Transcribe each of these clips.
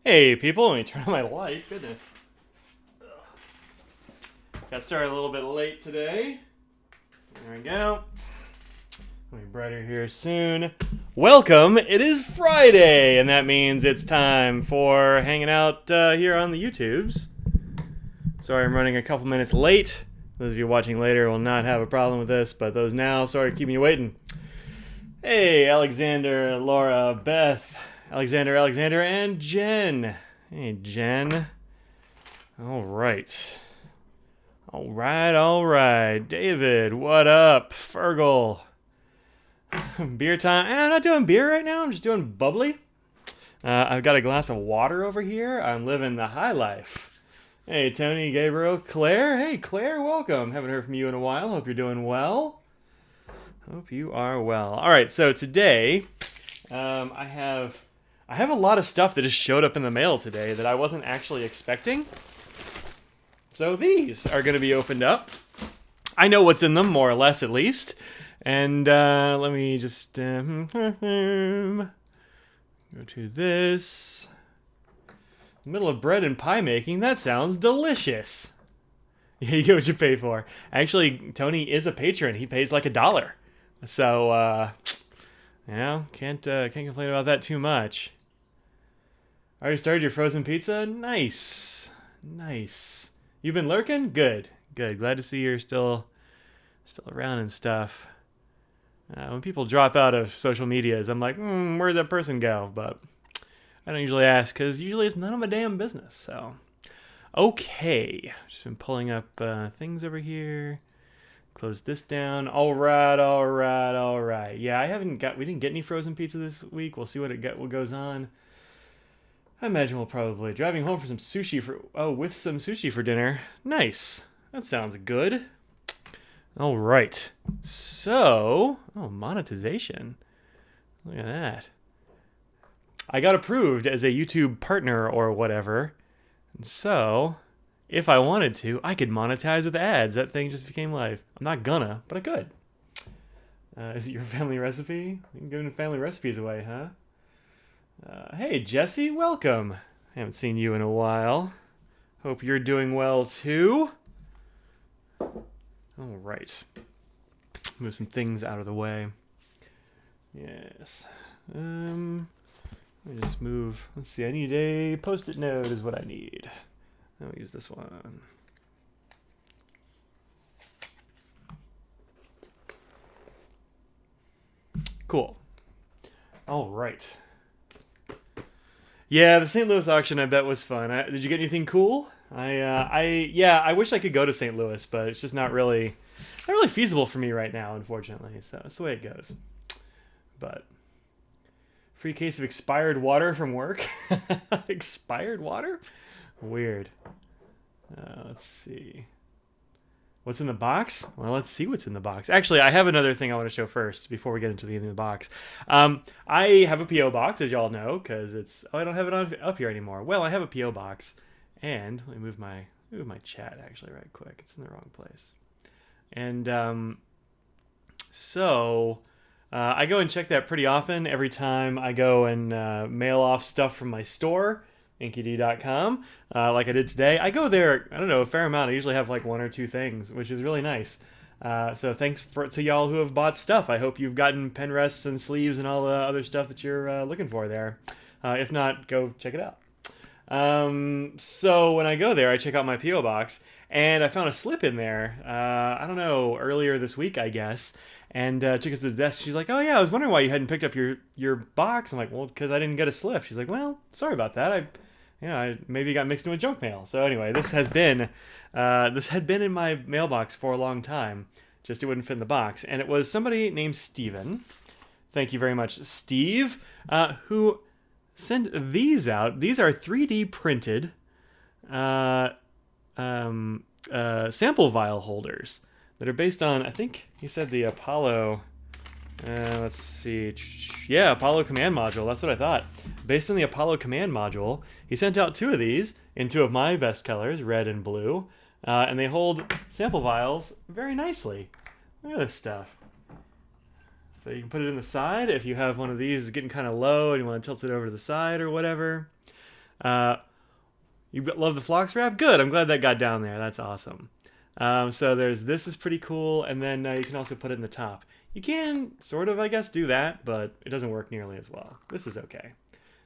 Hey people, let me turn on my light. Goodness. Got started a little bit late today. There we go. It'll be brighter here soon. Welcome. It is Friday, and that means it's time for hanging out here on the YouTubes. Sorry I'm running a couple minutes late. Those of you watching later will not have a problem with this, but those now, sorry to keep you waiting. Hey, Alexander, Laura, Beth, Alexander, and Jen. Hey, Jen. All right. All right. David, what up? Fergal. Beer time. I'm not doing beer right now. I'm just doing bubbly. I've got a glass of water over here. I'm living the high life. Hey, Tony, Gabriel, Claire. Hey, Claire, welcome. Haven't heard from you in a while. Hope you're doing well. Hope you are well. All right, so today I have a lot of stuff that just showed up in the mail today that I wasn't actually expecting. So these are going to be opened up. I know what's in them, more or less at least. And let me just go to this. Middle of bread and pie making. That sounds delicious. You get what you pay for. Actually, Tony is a patron. He pays like $1. So, can't complain about that too much. Already started your frozen pizza? Nice. You've been lurking? Good. Glad to see you're still around and stuff. When people drop out of social medias, I'm like, where'd that person go? But I don't usually ask because usually it's none of my damn business. So, okay. Just been pulling up things over here. Close this down. All right. Yeah, we didn't get any frozen pizza this week. We'll see what goes on. I imagine we'll probably driving home for some sushi with some sushi for dinner. Nice. That sounds good. All right. So, monetization. Look at that. I got approved as a YouTube partner or whatever. And so, if I wanted to, I could monetize with ads. That thing just became live. I'm not gonna, but I could. Is it your family recipe? You can give family recipes away, huh? Hey, Jesse, welcome. I haven't seen you in a while. Hope you're doing well, too. All right. Move some things out of the way. Yes. Let me just move. Let's see, I need a Post-it note is what I need. I'll use this one. Cool. All right. Yeah, the St. Louis auction I bet was fun. Did you get anything cool? I wish I could go to St. Louis, but it's just not really feasible for me right now, unfortunately. So that's the way it goes. But free case of expired water from work. Expired water? Weird. Let's see. What's in the box? Well, let's see what's in the box. Actually, I have another thing I want to show first before we get into the end of the box. I have a P.O. box, as y'all know, because I don't have it up here anymore. Well, I have a P.O. box, and let me move my chat actually right quick. It's in the wrong place. And so I go and check that pretty often. Every time I go and mail off stuff from my store, inkyd.com, like I did today. I go there, I don't know, a fair amount. I usually have like one or two things, which is really nice. So thanks to y'all who have bought stuff. I hope you've gotten pen rests and sleeves and all the other stuff that you're looking for there. If not, go check it out. So when I go there, I check out my P.O. box, and I found a slip in there, I don't know, earlier this week, I guess. And took it to the desk. She's like, "Oh yeah, I was wondering why you hadn't picked up your box." I'm like, "Well, because I didn't get a slip." She's like, "Well, sorry about that. I maybe got mixed in with junk mail." So anyway, this had been in my mailbox for a long time. Just it wouldn't fit in the box, and it was somebody named Steven. Thank you very much, Steve, who sent these out. These are 3D printed sample vial holders that are based on, I think he said, the Apollo. Let's see. Yeah, Apollo command module. That's what I thought. Based on the Apollo command module, he sent out 2 of these in 2 of my best colors, red and blue. And they hold sample vials very nicely. Look at this stuff. So you can put it in the side if you have one of these getting kind of low and you want to tilt it over to the side or whatever. You love the Phlox wrap? Good. I'm glad that got down there. That's awesome. So there's this is pretty cool, and then you can also put it in the top. You can sort of, I guess, do that, but it doesn't work nearly as well. This is okay.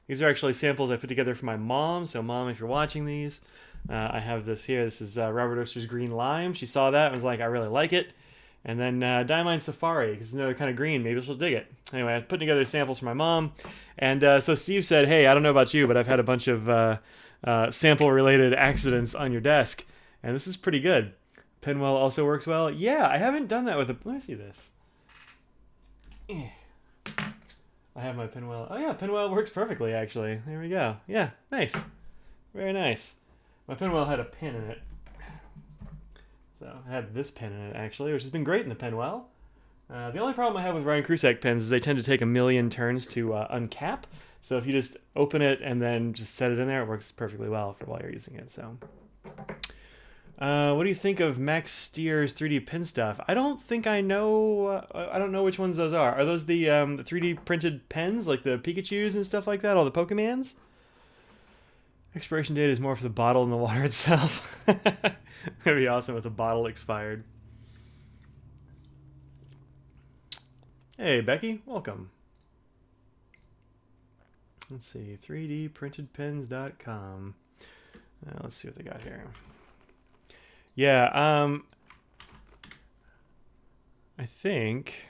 These are actually samples I put together for my mom. So mom, if you're watching these, I have this here. This is Robert Oster's Green Lime. She saw that and was like, I really like it. And then Diamine Safari, because it's another kind of green. Maybe she'll dig it. Anyway, I put together samples for my mom. And so Steve said, hey, I don't know about you, but I've had a bunch of sample-related accidents on your desk. And this is pretty good. Pinwheel also works well. Yeah, I haven't done that with a... Let me see this. I have my pinwheel. Oh yeah, pinwheel works perfectly actually. There we go. Yeah, nice. Very nice. My pinwheel had a pin in it. So I had this pin in it actually, which has been great in the pinwheel. The only problem I have with Ryan Krusak pins is they tend to take a million turns to uncap. So if you just open it and then just set it in there, it works perfectly well for while you're using it. So, what do you think of Max Steer's 3D pin stuff? I don't think I know. I don't know which ones those are. Are those the 3D printed pens, like the Pikachus and stuff like that? All the Pokemans? Expiration date is more for the bottle than the water itself. That'd be awesome if the bottle expired. Hey, Becky, welcome. Let's see, 3dprintedpens.com. Let's see what they got here. Yeah, I think...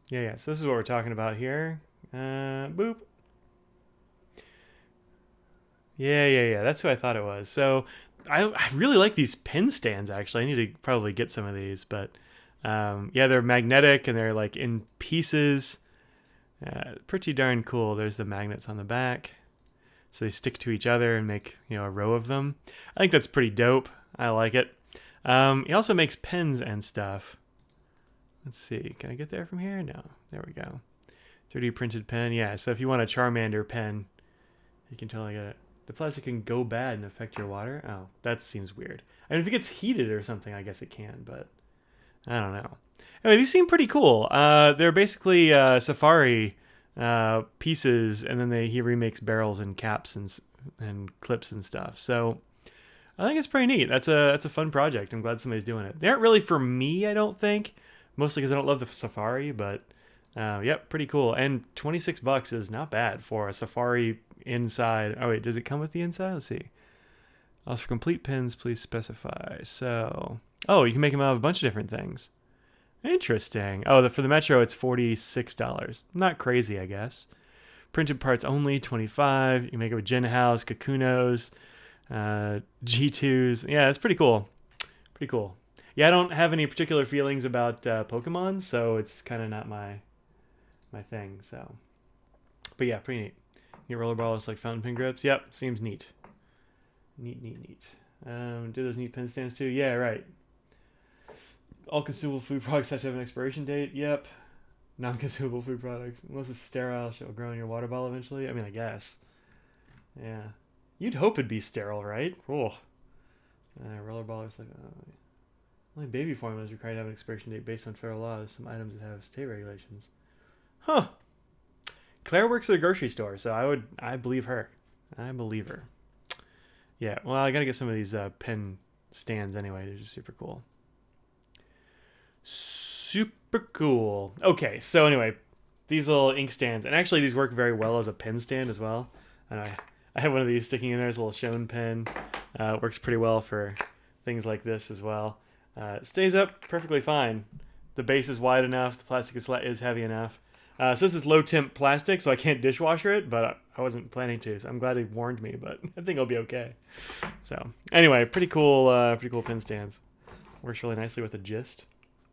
Yeah, so this is what we're talking about here. Boop. Yeah, that's who I thought it was. So I really like these pen stands, actually. I need to probably get some of these, but yeah, they're magnetic and they're like in pieces. Pretty darn cool. There's the magnets on the back. So they stick to each other and make, a row of them. I think that's pretty dope. I like it. He also makes pens and stuff. Let's see. Can I get there from here? No. There we go. 3D printed pen. Yeah, so if you want a Charmander pen, you can totally get it. The plastic can go bad and affect your water? Oh, that seems weird. I mean, if it gets heated or something, I guess it can, but I don't know. Anyway, these seem pretty cool. They're basically Safari pieces, and then he remakes barrels and caps and clips and stuff. So I think it's pretty neat. That's a fun project. I'm glad somebody's doing it. They aren't really for me, I don't think. Mostly because I don't love the Safari, but yep, pretty cool. And $26 is not bad for a Safari inside. Oh wait, does it come with the inside? Let's see. Also, for complete pins, please specify. So, oh, you can make them out of a bunch of different things. Interesting. Oh, for the Metro, it's $46. Not crazy, I guess. Printed parts only, $25. You can make it with Gin House, Kakunos, G2s. Yeah, it's pretty cool. Pretty cool. Yeah, I don't have any particular feelings about Pokemon, so it's kind of not my thing. So, but yeah, pretty neat. Get roller balls like fountain pen grips. Yep, seems neat. Neat. Do those neat pen stands too? Yeah, right. All consumable food products have to have an expiration date. Yep. Non-consumable food products, unless it's sterile, shall grow in your water bottle eventually. I mean, I guess. Yeah. You'd hope it'd be sterile, right? Oh. Roller ballers like. Only baby formula is required to have an expiration date based on federal laws. Some items that have state regulations. Huh. Claire works at a grocery store, so I believe her. I believe her. Yeah, well, I gotta get some of these pen stands anyway. They're just super cool. Super cool. Okay, so anyway, these little ink stands, and actually these work very well as a pen stand as well. And I have one of these sticking in there as a little Shone pen. It works pretty well for things like this as well. It stays up perfectly fine. The base is wide enough. The plastic is heavy enough. So this is low temp plastic, so I can't dishwasher it, but I wasn't planning to. So I'm glad he warned me, but I think I'll be okay. So anyway, pretty cool pen stands. Works really nicely with the gist.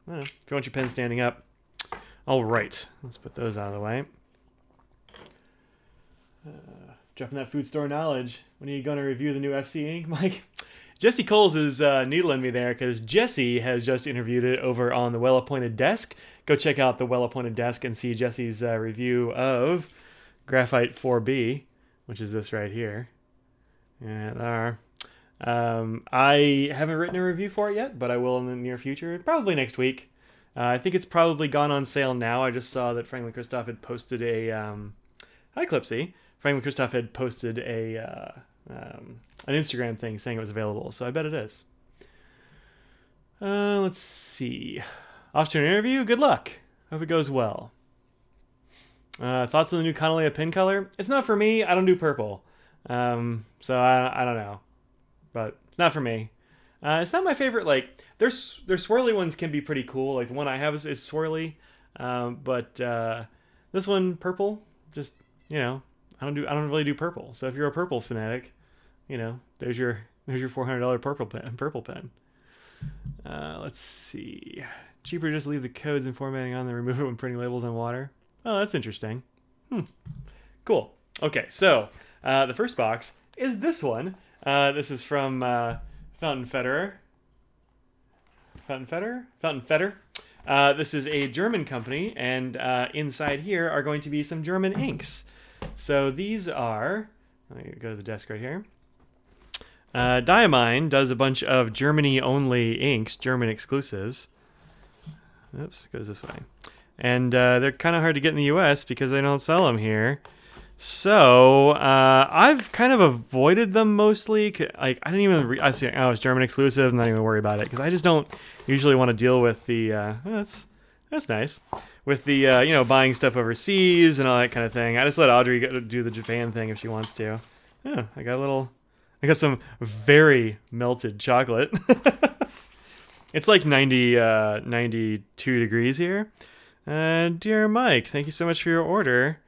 I don't know, if you want your pen standing up. All right, let's put those out of the way. Dropping that food store knowledge. When are you going to review the new FC ink, Mike? Jesse Coles is needling me there because Jesse has just interviewed it over on the Well Appointed Desk. Go check out the Well Appointed Desk and see Jesse's review of Graphite 4B, which is this right here. Yeah, there. I haven't written a review for it yet, but I will in the near future, probably next week. I think it's probably gone on sale now. I just saw that Franklin Christoph had posted a hi Clipsy. Franklin Christoph had posted an Instagram thing saying it was available, so I bet it is. Let's see. Off to an interview. Good luck. Hope it goes well. Thoughts on the new Connellia pin color? It's not for me. I don't do purple, so I don't know, but it's not for me. It's not my favorite. Like their swirly ones can be pretty cool. Like the one I have is swirly, but this one purple. Just I don't really do purple. So if you're a purple fanatic, there's your $400 purple pen. Let's see. Cheaper just leave the codes and formatting on, then remove it when printing labels on water. Oh, that's interesting. Cool. Okay, so the first box is this one. This is from Fountain Fetter. This is a German company, and inside here are going to be some German inks. So these are, let me go to the desk right here. Diamine does a bunch of Germany-only inks, German exclusives. Oops, it goes this way. And they're kind of hard to get in the U.S. because they don't sell them here. So I've kind of avoided them mostly. Like I didn't even I see it's German exclusive. I'm not even worried about it because I just don't usually want to deal with the. That's nice. With the buying stuff overseas and all that kind of thing. I just let Audrey go do the Japan thing if she wants to. Yeah, I got some very melted chocolate. It's like 92 degrees here. Dear Mike, thank you so much for your order.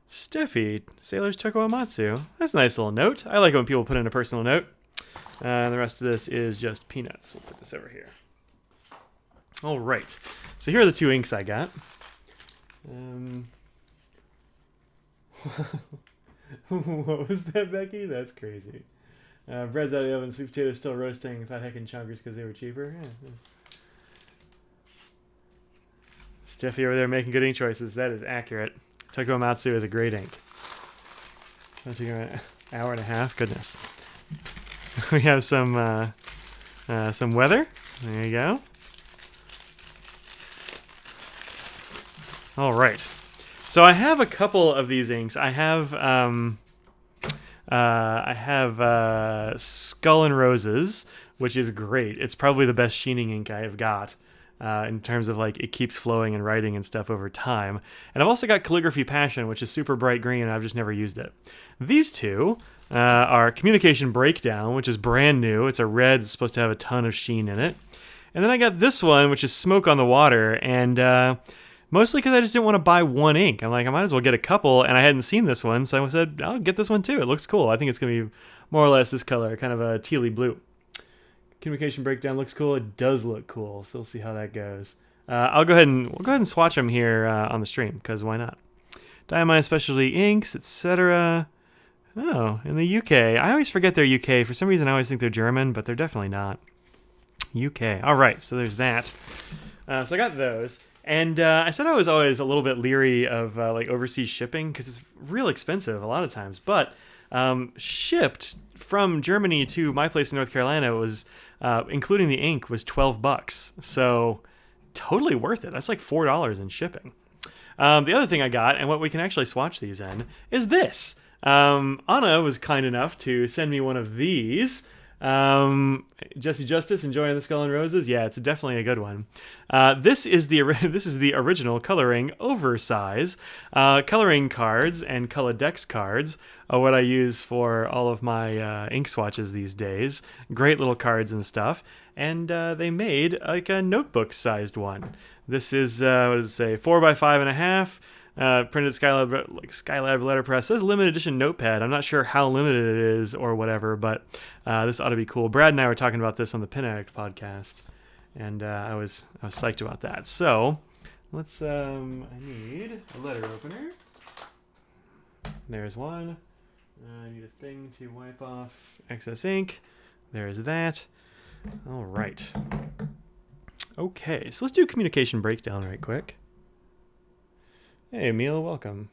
Steffi, Sailor's Toko Amatsu. That's a nice little note. I like it when people put in a personal note. And the rest of this is just peanuts. We'll put this over here. All right. So here are the two inks I got. What was that, Becky? That's crazy. Bread's out of the oven, sweet potatoes still roasting. Thought heckin' chunkers because they were cheaper. Yeah. Steffi over there making good ink choices. That is accurate. Toko Amatsu is a great ink. That took an hour and a half. Goodness. We have some weather. There you go. All right. So I have a couple of these inks. I have Skull and Roses, which is great. It's probably the best sheening ink I have got. In terms of like it keeps flowing and writing and stuff over time. And I've also got Calligraphy Passion, which is super bright green, and I've just never used it. These two are Communication Breakdown, which is brand new. It's a red. It's supposed to have a ton of sheen in it. And then I got this one, which is Smoke on the Water, and mostly because I just didn't want to buy one ink. I'm like, I might as well get a couple, and I hadn't seen this one, so I said, I'll get this one too. It looks cool. I think it's going to be more or less this color, kind of a tealy blue. Communication Breakdown looks cool. It does look cool, so we'll see how that goes. We'll go ahead and swatch them here on the stream, because why not? Diamine Specialty Inks, etc. Oh, in the UK. I always forget they're UK. For some reason, I always think they're German, but they're definitely not. UK. All right, so there's that. So I got those. And I said I was always a little bit leery of like overseas shipping, because it's real expensive a lot of times. But shipped from Germany to my place in North Carolina was, including the ink, was $12. So totally worth it. That's like $4 in shipping. The other thing I got, and what we can actually swatch these in, is this. Anna was kind enough to send me one of these. Jesse Justice, enjoying the Skull and Roses? Yeah, it's definitely a good one. This is the original coloring oversize. Coloring cards and Colodex cards are what I use for all of my ink swatches these days. Great little cards and stuff. And they made like a notebook-sized one. This is, what does it say, 4x5.5. Printed Skylab letterpress. It says limited edition notepad. I'm not sure how limited it is or whatever, but this ought to be cool. Brad and I were talking about this on the Pin Addict podcast, and I was psyched about that. So let's. I need a letter opener. There's one. I need a thing to wipe off excess ink. There's that. All right. Okay, so let's do Communication Breakdown right quick. Hey, Emil, welcome.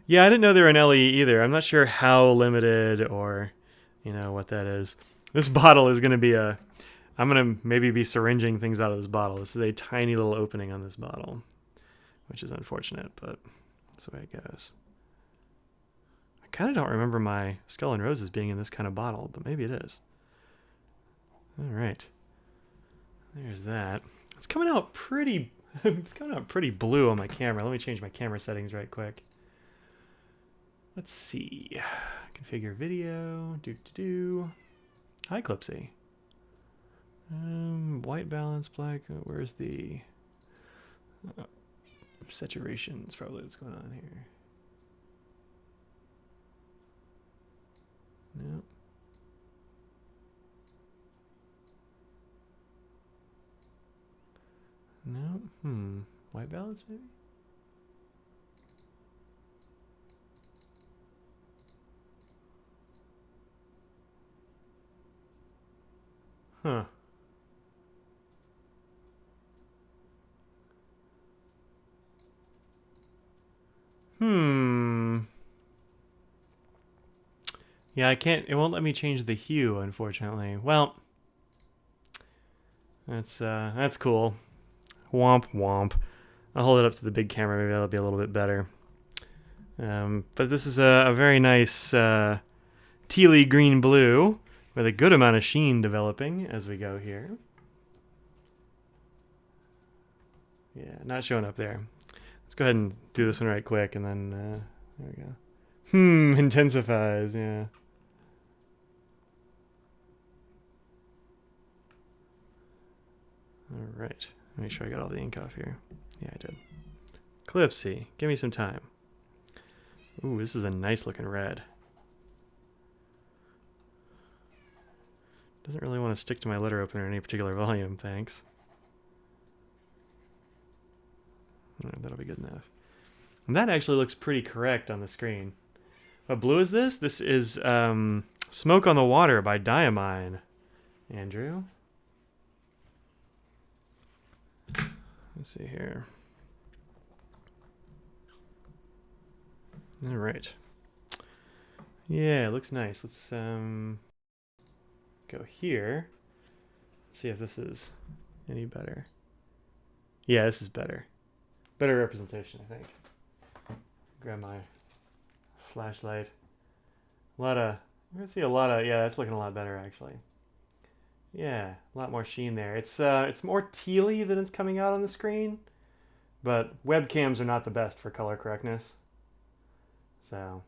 Yeah, I didn't know they were an LE either. I'm not sure how limited or, what that is. This bottle is going to be a I'm going to maybe be syringing things out of this bottle. This is a tiny little opening on this bottle, which is unfortunate, but that's the way it goes. I kind of don't remember my Skull and Roses being in this kind of bottle, but maybe it is. All right. There's that. It's coming out pretty it's coming out pretty blue on my camera. Let me change my camera settings right quick. Let's see. Configure video. Hi, Clipsy. White balance, black. Where's the saturation? Is probably what's going on here. Nope. No. White balance, maybe? Huh. Yeah, I can't. It won't let me change the hue, unfortunately. Well, that's cool. Womp womp. I'll hold it up to the big camera. Maybe that'll be a little bit better. But this is a very nice tealy green blue with a good amount of sheen developing as we go here. Yeah, not showing up there. Let's go ahead and do this one right quick, and then there we go. Intensifies, yeah. All right, make sure I got all the ink off here. Yeah, I did. Clipsy, give me some time. Ooh, this is a nice looking red. Doesn't really want to stick to my letter opener in any particular volume, thanks. That'll be good enough. And that actually looks pretty correct on the screen. What blue is this? This is Smoke on the Water by Diamine. Andrew? Let's see here. All right. Yeah, it looks nice. Let's go here. Let's see if this is any better. Yeah, this is better. Better representation, I think. Grab my flashlight. I can see a lot of, yeah, that's looking a lot better actually. Yeah, a lot more sheen there. It's more tealy than it's coming out on the screen, but webcams are not the best for color correctness. So,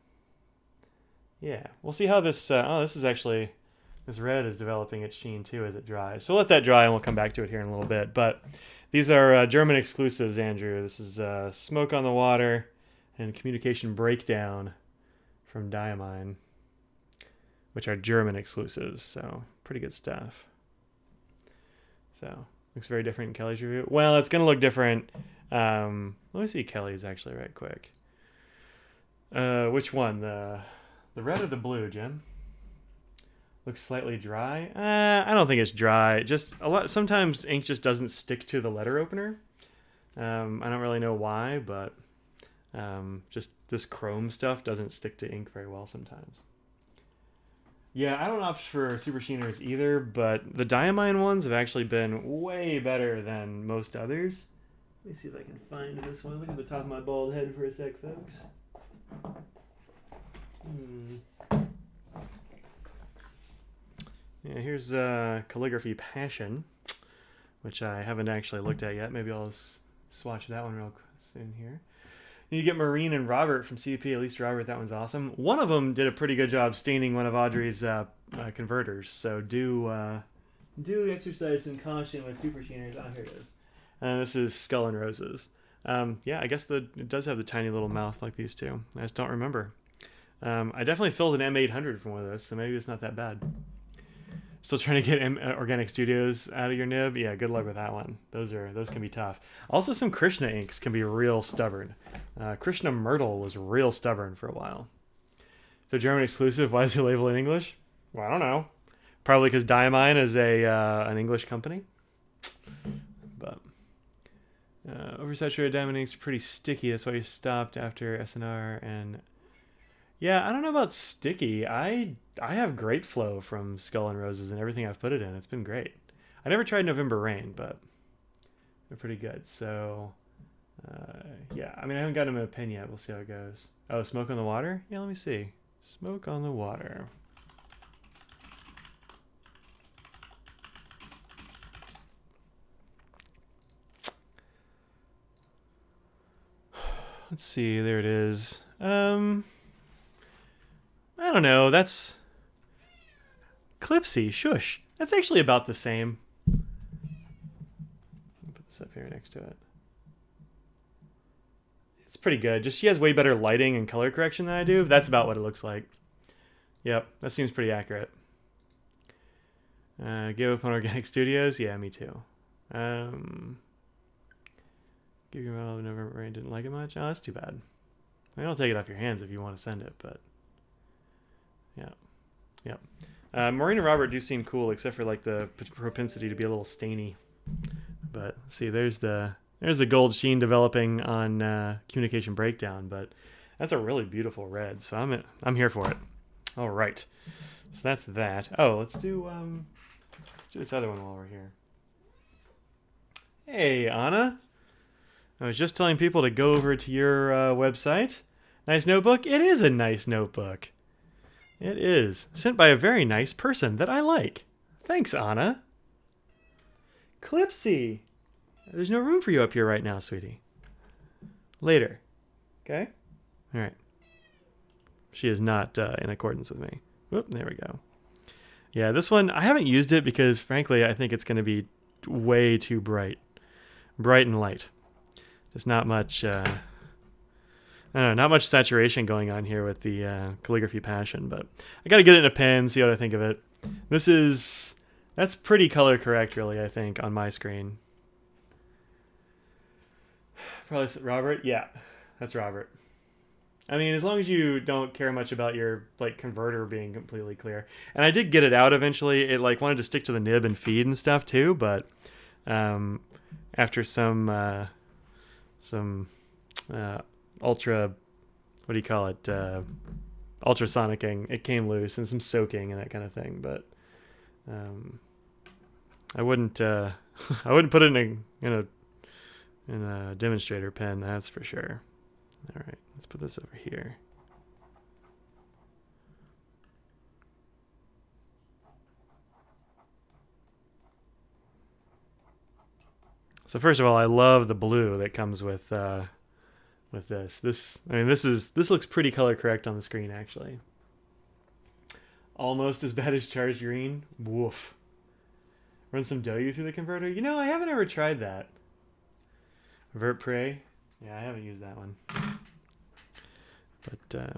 yeah, we'll see how this. This red is developing its sheen too as it dries. So we'll let that dry, and we'll come back to it here in a little bit. But these are German exclusives, Andrew. This is Smoke on the Water and Communication Breakdown from Diamine, which are German exclusives. So pretty good stuff. So looks very different in Kelly's review. Well, it's gonna look different. Let me see Kelly's actually right quick. Which one? The red or the blue, Jim? Looks slightly dry. I don't think it's dry. Just a lot. Sometimes ink just doesn't stick to the letter opener. I don't really know why, but just this chrome stuff doesn't stick to ink very well sometimes. Yeah, I don't opt for super sheeners either, but the Diamine ones have actually been way better than most others. Let me see if I can find this one. Look at the top of my bald head for a sec, folks. Yeah, here's Calligraphy Passion, which I haven't actually looked at yet. Maybe I'll swatch that one real soon here. You get Maureen and Robert from CDP. At least Robert, that one's awesome. One of them did a pretty good job staining one of Audrey's converters. So do exercise some caution with super sheeners. Oh, here it is. This is Skull and Roses. Yeah, I guess it does have the tiny little mouth like these two. I just don't remember. I definitely filled an M800 from one of those, so maybe it's not that bad. Still trying to get Organic Studios out of your nib? Yeah, good luck with that one. Those can be tough. Also, some Krishna inks can be real stubborn. Krishna Myrtle was real stubborn for a while. If they're German exclusive, why is it labeled in English? Well, I don't know. Probably because Diamine is an English company. But oversaturated diamond inks are pretty sticky. That's why you stopped after SNR and... Yeah, I don't know about sticky. I have great flow from Skull and Roses and everything I've put it in. It's been great. I never tried November Rain, but they're pretty good. So, yeah. I mean, I haven't gotten them in a pen yet. We'll see how it goes. Oh, Smoke on the Water? Yeah, let me see. Smoke on the Water. Let's see. There it is. I don't know. That's Clipsy. Shush. That's actually about the same. Put this up here next to it. It's pretty good. Just she has way better lighting and color correction than I do. That's about what it looks like. Yep, that seems pretty accurate. Give up on Organic Studios? Yeah, me too. Give you a November Rain, didn't like it much? Oh, that's too bad. I'll take it off your hands if you want to send it, but yeah. Yep. Maureen and Robert do seem cool, except for like the propensity to be a little stainy. But see, there's the gold sheen developing on Communication Breakdown, but that's a really beautiful red, so I'm here for it. All right, so that's that. Oh, let's do this other one while we're here. Hey, Anna. I was just telling people to go over to your website. Nice notebook? It is a nice notebook. It is. Sent by a very nice person that I like. Thanks, Anna. Clipsy. There's no room for you up here right now, sweetie. Later. Okay? All right. She is not in accordance with me. Whoop, there we go. Yeah, this one, I haven't used it because, frankly, I think it's going to be way too bright. Bright and light. There's not much, I don't know, not much saturation going on here with the Calligraphy Passion, but I got to get it in a pen, see what I think of it. That's pretty color correct, really, I think, on my screen. Probably Robert? Yeah, that's Robert. I mean, as long as you don't care much about your like converter being completely clear. And I did get it out eventually. It like wanted to stick to the nib and feed and stuff too, but after some ultra, what do you call it? Ultrasonicking, it came loose, and some soaking and that kind of thing. But I wouldn't put it in a demonstrator pen, that's for sure. All right, let's put this over here. So first of all, I love the blue that comes with this. This looks pretty color correct on the screen actually. Almost as bad as Charged Green. Woof. Run some Doyu through the converter. You know, I haven't ever tried that. Vert Prey. Yeah, I haven't used that one. But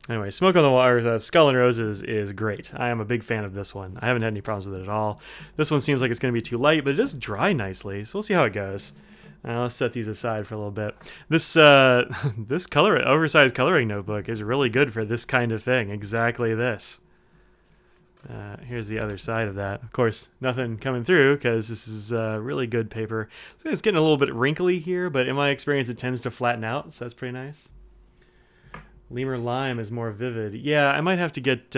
anyway, Smoke on the Water, Skull and Roses is great. I am a big fan of this one. I haven't had any problems with it at all. This one seems like it's going to be too light, but it does dry nicely, so we'll see how it goes. Let's set these aside for a little bit. This oversized coloring notebook is really good for this kind of thing. Exactly this. Here's the other side of that. Of course, nothing coming through because this is really good paper. So it's getting a little bit wrinkly here, but in my experience, it tends to flatten out, so that's pretty nice. Lemur Lime is more vivid. Yeah, I might have to get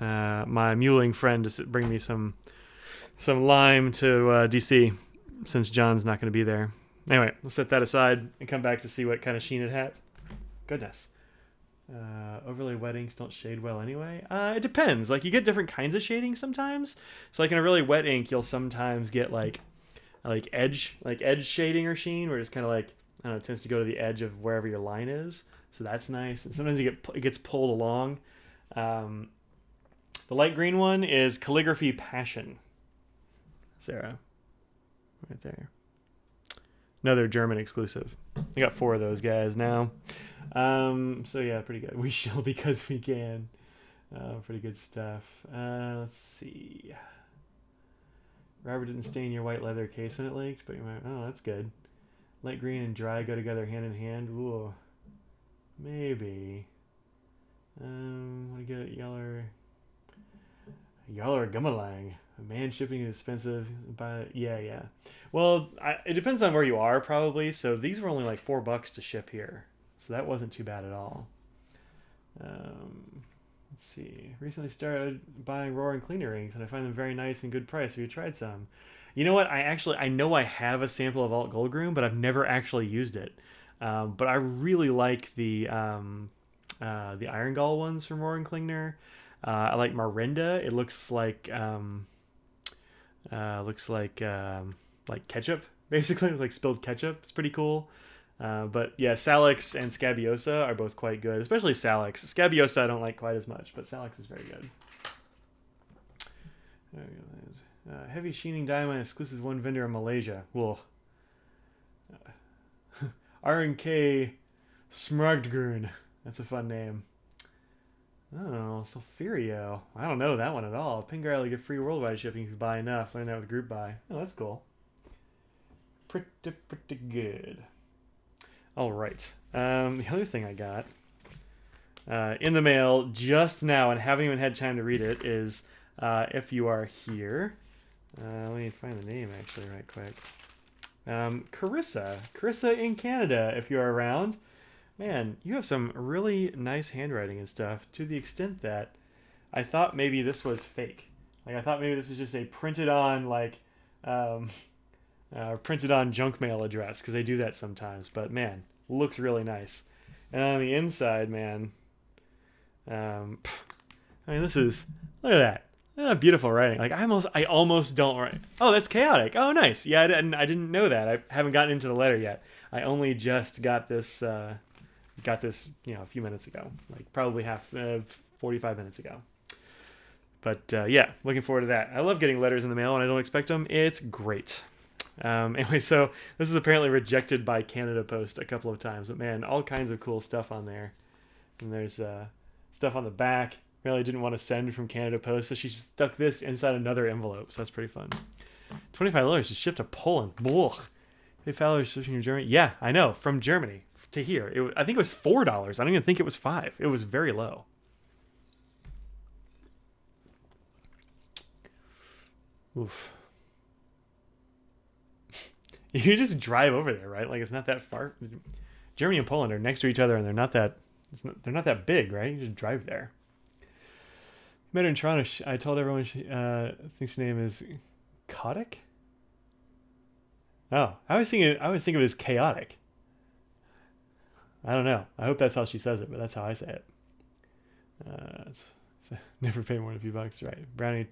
my muling friend to bring me some lime to DC since John's not going to be there. Anyway, let's set that aside and come back to see what kind of sheen it had. Goodness. Overlay wettings don't shade well anyway. It depends. Like you get different kinds of shading sometimes. So like in a really wet ink, you'll sometimes get like edge shading or sheen, where it's kind of like, I don't know, it tends to go to the edge of wherever your line is. So that's nice. And sometimes it gets pulled along. The light green one is Calligraphy Passion. Sarah, right there. Another German exclusive. I got 4 of those guys now. So yeah, pretty good. We shall because we can. Pretty good stuff. Let's see. Robert didn't stain your white leather case when it leaked, but you might. Oh, that's good. Light green and dry go together hand in hand. Ooh, maybe. I get Yeller Gummalang. Man, shipping is expensive. But yeah. Well, it depends on where you are probably. So these were only like $4 to ship here. So that wasn't too bad at all. Let's see. Recently started buying Roaring Cleaner inks, and I find them very nice and good price. Have you tried some? You know what? I know I have a sample of Alt Goldgroom, but I've never actually used it. But I really like the Iron Gall ones from Roaring Klingner. I like Marinda. It looks like ketchup, basically, like spilled ketchup. It's pretty cool. But yeah, Salix and Scabiosa are both quite good, especially Salix. Scabiosa I don't like quite as much, but Salix is very good. Heavy sheening diamond exclusive one vendor in Malaysia. Whoa. R&K Smaragdgrün. That's a fun name. Oh, Sulfurio. I don't know that one at all. Pingar will get free worldwide shipping if you buy enough. Learn that with group buy. Oh, that's cool. Pretty good. All right. The other thing I got in the mail just now and haven't even had time to read it is if you are here. Let me find the name actually right quick. Carissa in Canada, if you're around. Man, you have some really nice handwriting and stuff, to the extent that I thought maybe this was fake. Like, I thought maybe this was just a printed on junk mail address, because they do that sometimes. But man, looks really nice. And on the inside, man, I mean, look at that. Look at that beautiful writing. Like, I almost don't write. Oh, that's chaotic. Oh, nice. Yeah, I didn't know that. I haven't gotten into the letter yet. I only just got this a few minutes ago, like probably 45 minutes ago. But yeah, looking forward to that. I love getting letters in the mail and I don't expect them. It's great. Anyway, so this is apparently rejected by Canada Post a couple of times, but man, all kinds of cool stuff on there. And there's stuff on the back. Apparently didn't want to send from Canada Post, so she stuck this inside another envelope. So that's pretty fun. $25 to ship to Poland. Blech. $55 shipping from Germany. Yeah, I know, from Germany to here. I think it was $4. I don't even think it was $5. It was very low. Oof. You just drive over there, right? Like, it's not that far. Germany and Poland are next to each other, and they're not that big, right? You just drive there. Met her in Toronto. I told everyone she thinks her name is Kotic. Oh, I always think of it as chaotic. I don't know. I hope that's how she says it, but that's how I say it. Never pay more than a few bucks, right? Brownie.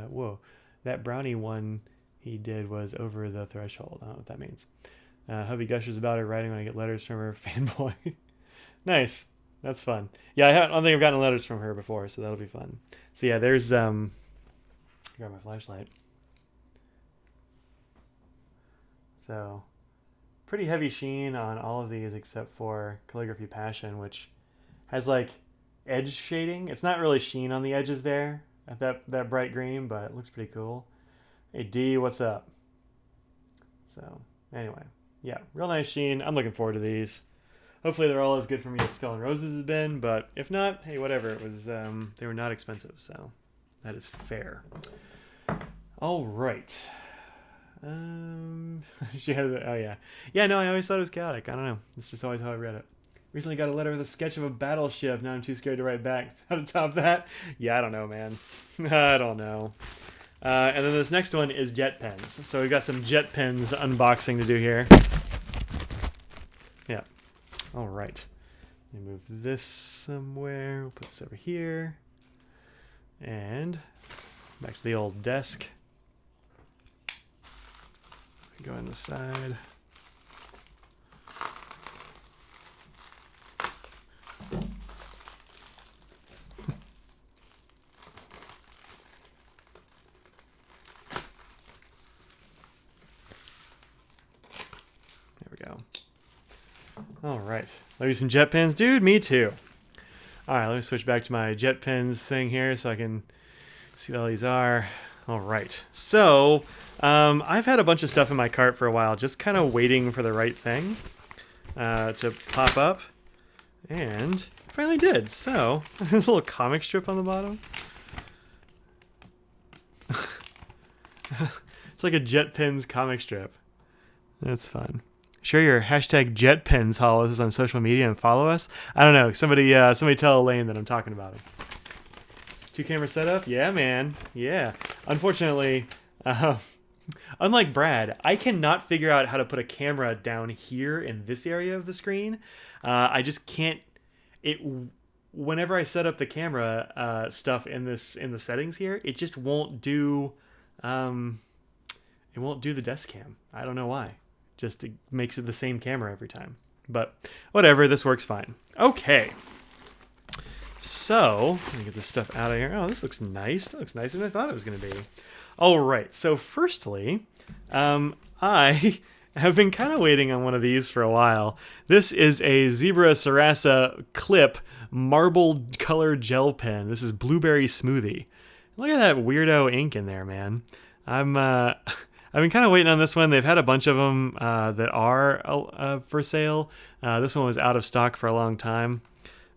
Whoa, that brownie one he did was over the threshold. I don't know what that means. Hubby gushers about her writing when I get letters from her. Fanboy. Nice. That's fun. Yeah, I don't think I've gotten letters from her before, so that'll be fun. So yeah, there's grab my flashlight. So pretty heavy sheen on all of these except for Calligraphy Passion, which has like edge shading. It's not really sheen on the edges there at that bright green, but it looks pretty cool. Hey D, what's up? So anyway, yeah, real nice sheen. I'm looking forward to these. Hopefully they're all as good for me as Skull and Roses has been, but if not, hey, whatever. It was they were not expensive, so that is fair. All right. She had no, I always thought it was chaotic. I don't know. It's just always how I read it. Recently got a letter with a sketch of a battleship. Now I'm too scared to write back. How to top that? Yeah, I don't know, man. I don't know. And then this next one is jet pens. So we've got some jet pens unboxing to do here. Yeah. All right. Let me move this somewhere. We'll put this over here. And back to the old desk. Go on the side. There we go. All right. Love you some jet pens, dude. Me too. All right, let me switch back to my jet pens thing here so I can see what all these are. All right. So I've had a bunch of stuff in my cart for a while, just kind of waiting for the right thing to pop up. And finally did. So there's a little comic strip on the bottom. It's like a jet pens comic strip. That's fun. Share your hashtag JetPens haul with us on social media and follow us. I don't know. Somebody tell Elaine that I'm talking about him. 2-camera setup? Yeah, man. Yeah. Unfortunately, unlike Brad, I cannot figure out how to put a camera down here in this area of the screen. I just can't. Whenever I set up the camera stuff in the settings here, it just won't do. It won't do the desk cam. I don't know why. Just it makes it the same camera every time. But whatever, this works fine. Okay. So, let me get this stuff out of here. Oh, this looks nice. That looks nicer than I thought it was going to be. All right. So, firstly, I have been kind of waiting on one of these for a while. This is a Zebra Sarasa Clip marbled color gel pen. This is Blueberry Smoothie. Look at that weirdo ink in there, man. I've been kind of waiting on this one. They've had a bunch of them that are for sale. This one was out of stock for a long time.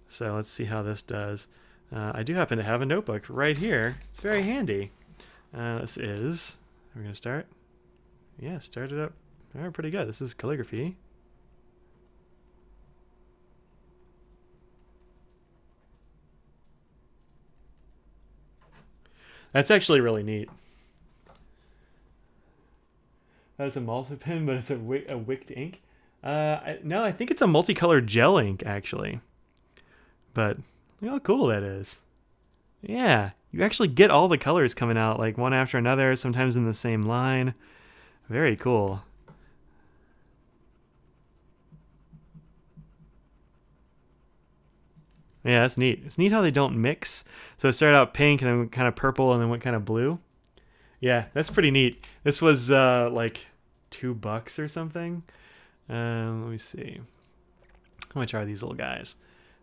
So let's see how this does. I do happen to have a notebook right here. It's very handy. This is... We're going to start? Yeah, start it up. All right, pretty good. This is calligraphy. That's actually really neat. That is a multi-pen, but it's a wicked ink. No, I think it's a multicolored gel ink, actually. But look how cool that is. Yeah, you actually get all the colors coming out, like one after another, sometimes in the same line. Very cool. Yeah, that's neat. It's neat how they don't mix. So it started out pink and then went kind of purple and then went kind of blue. Yeah, that's pretty neat. This was like $2 or something. Let me see. How much are these little guys?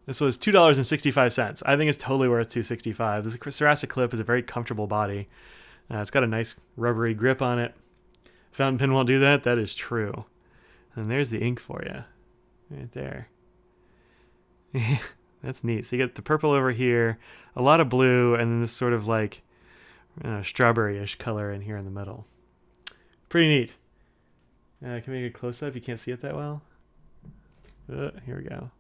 This was $2.65. I think it's totally worth $2.65. This Sarasa Clip is a very comfortable body. It's got a nice rubbery grip on it. Fountain pen won't do that. That is true. And there's the ink for you, right there. That's neat. So you get the purple over here, a lot of blue, and then this sort of like strawberry-ish color in here in the middle. Pretty neat. Can we make a close-up? You can't see it that well. Here we go.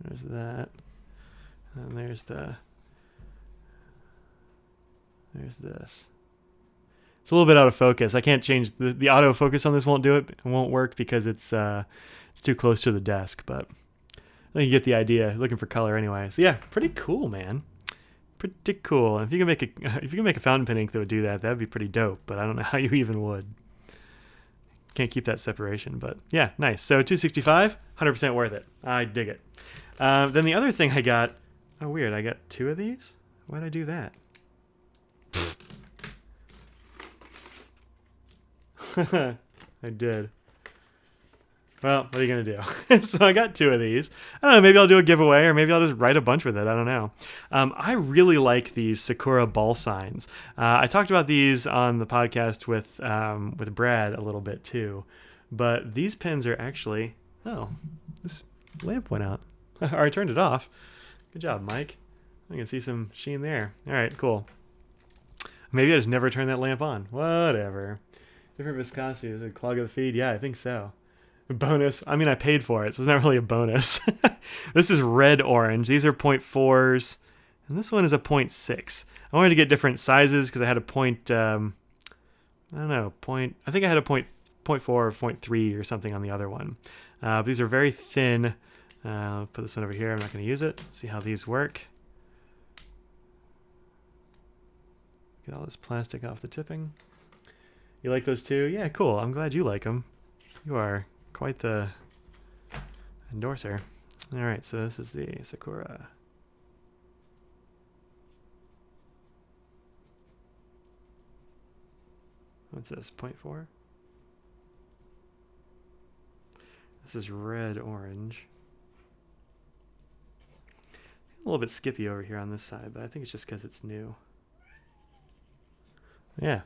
There's that. And there's this. It's a little bit out of focus. I can't change the autofocus on this. Won't do it. It won't work because it's too close to the desk. But I think you get the idea. Looking for color anyway. So yeah, pretty cool, man. Pretty cool. And if you can make a fountain pen ink that would do that, that'd be pretty dope. But I don't know how you even would. Can't keep that separation. But yeah, nice. So $2.65, 100% worth it. I dig it. Then the other thing I got. Oh, weird. I got 2 of these. Why'd I do that? I did. Well, what are you going to do? So I got 2 of these. I don't know, maybe I'll do a giveaway or maybe I'll just write a bunch with it. I don't know. I really like these Sakura ball signs. I talked about these on the podcast with Brad a little bit too. But these pens are actually... Oh, this lamp went out. Or I turned it off. Good job, Mike. I can see some sheen there. All right, cool. Maybe I just never turned that lamp on. Whatever. Different viscosity. Is it a clog of the feed? Yeah, I think so. A bonus. I mean, I paid for it, so it's not really a bonus. This is red orange. These are 0.4s, and this one is a 0.6. I wanted to get different sizes because I had a point. I don't know. I think I had a 0.4 or 0.3 or something on the other one. But these are very thin. I'll put this one over here. I'm not going to use it. See how these work. Get all this plastic off the tipping. You like those too? Yeah, cool. I'm glad you like them. You are quite the endorser. All right, so this is the Sakura. What's this, 0.4? This is red orange. A little bit skippy over here on this side, but I think it's just because it's new. Yeah.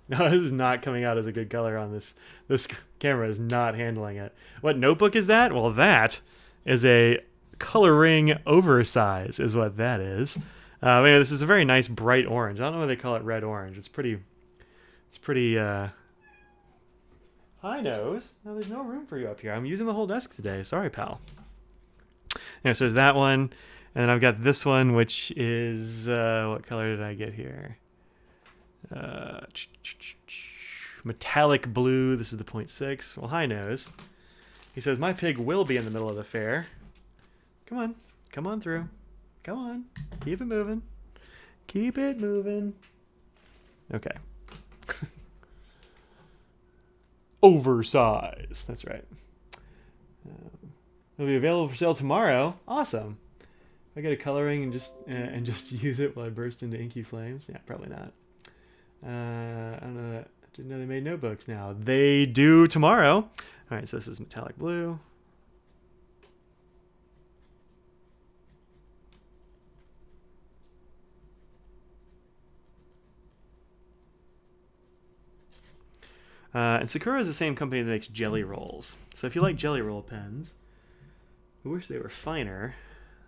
No, this is not coming out as a good color on this. This camera is not handling it. What notebook is that? Well, that is a coloring oversize is what that is. Anyway, this is a very nice bright orange. I don't know why they call it red orange. It's pretty Hi, Nose. No, there's no room for you up here. I'm using the whole desk today. Sorry, pal. Anyway, so there's that one. And then I've got this one, which is... what color did I get here? Metallic blue. This is the 0.6. Well, hi, Nose. He says, my pig will be in the middle of the fair. Come on. Come on through. Come on. Keep it moving. Keep it moving. Okay. Oversize. That's right. It'll be available for sale tomorrow. Awesome. I get a coloring and just use it while I burst into inky flames. Yeah, probably not. I don't know that. I didn't know they made notebooks now. They do tomorrow. All right, so this is metallic blue. And Sakura is the same company that makes jelly rolls. So if you like jelly roll pens, I wish they were finer.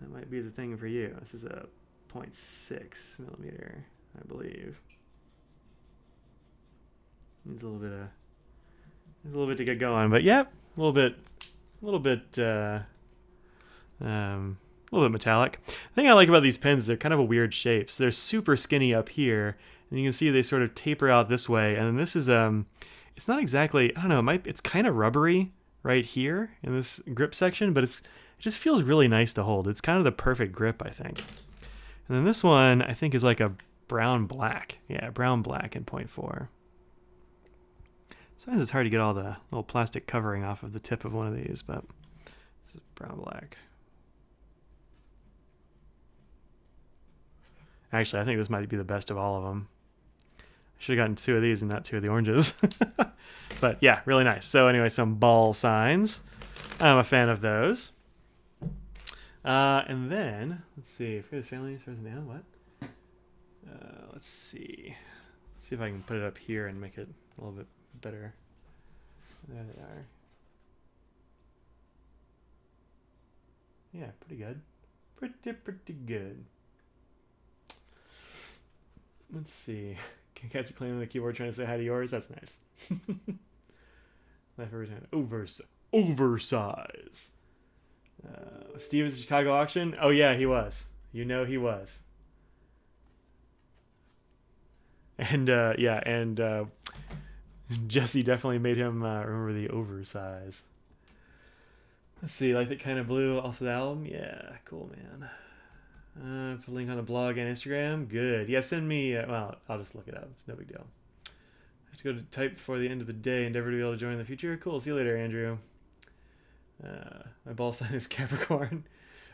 That might be the thing for you. This is a 0.6 millimeter, I believe. Needs a little bit to get going, but yep, a little bit metallic. The thing I like about these pens is they're kind of a weird shape. So they're super skinny up here, and you can see they sort of taper out this way. And then this is it's not exactly, I don't know, it's kind of rubbery right here in this grip section, but it just feels really nice to hold. It's kind of the perfect grip, I think. And then this one I think is like a brown black. Yeah, brown black in 0.4. Sometimes it's hard to get all the little plastic covering off of the tip of one of these, but this is brown black. Actually, I think this might be the best of all of them. I should have gotten 2 of these and not 2 of the oranges. But yeah, really nice. So anyway, some ball signs. I'm a fan of those. And then, let's see. If his family starts down, what? Let's see. Let's see if I can put it up here and make it a little bit better. There they are. Yeah, pretty good. Pretty good. Let's see. Cat's cleaning the keyboard trying to say hi to yours. That's nice. Life every time. Oversize. Steve at the Chicago auction? Oh, yeah, he was. You know he was. And, yeah, and Jesse definitely made him remember the oversize. Let's see, like that kind of blue. Also the album? Yeah, cool, man. Put a link on the blog and Instagram. Good. Yeah, send me. Well, I'll just look it up. It's no big deal. I have to go to type before the end of the day. Endeavor to be able to join in the future. Cool. See you later, Andrew. My ball sign is Capricorn.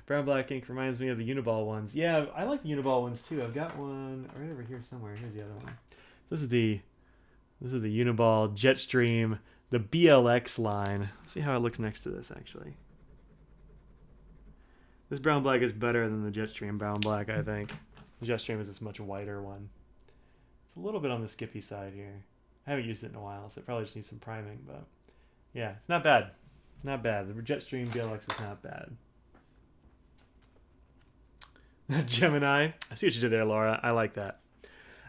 Brown black ink reminds me of the Uniball ones. Yeah, I like the Uniball ones too. I've got one right over here somewhere. Here's the other one. This is the Uniball Jetstream, the BLX line. Let's see how it looks next to this actually. This brown black is better than the Jetstream brown black, I think. The Jetstream is this much whiter one. It's a little bit on the skippy side here. I haven't used it in a while, so it probably just needs some priming, but yeah, it's not bad. Not bad. The Jetstream BLX is not bad. Gemini. I see what you did there, Laura. I like that.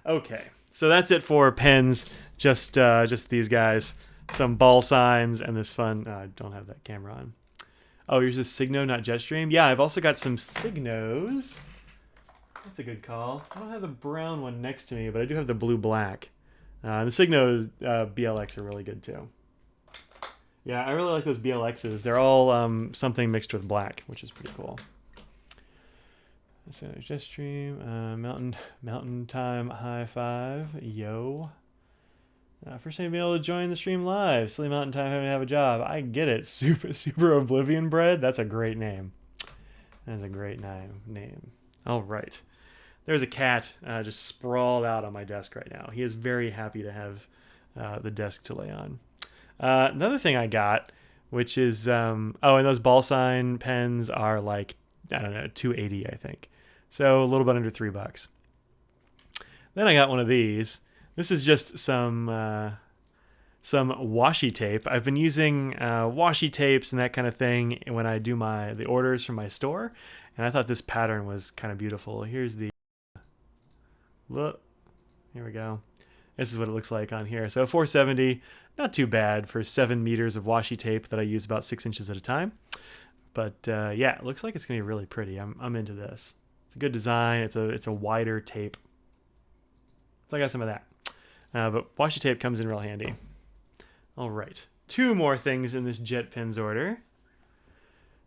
Okay, so that's it for pens. Just these guys. Some ball signs and this fun... I don't have that camera on. Oh, here's a Signo, not Jetstream. Yeah, I've also got some Signos. That's a good call. I don't have the brown one next to me, but I do have the blue-black. The Signo BLX are really good, too. Yeah, I really like those BLXs. They're all something mixed with black, which is pretty cool. So Jetstream, Mountain Time High Five, yo. First time being able to join the stream live. Silly Mountain Time having to have a job. I get it. Super Oblivion Bread. That's a great name. That is a great name. All right. There's a cat just sprawled out on my desk right now. He is very happy to have the desk to lay on. Another thing I got, which is and those ball sign pens are like, I don't know, $2.80 I think. So a little bit under $3. Then I got one of these. This is just some washi tape. I've been using washi tapes and that kind of thing when I do the orders from my store, and I thought this pattern was kind of beautiful. Here's the look. Here we go. This is what it looks like on here. So $4.70, Not too bad for 7 meters of washi tape that I use about 6 inches at a time. But yeah, it looks like it's gonna be really pretty. I'm into this. It's a good design. It's a wider tape. So I got some of that. But washi tape comes in real handy. All right, 2 more things in this jet pins order.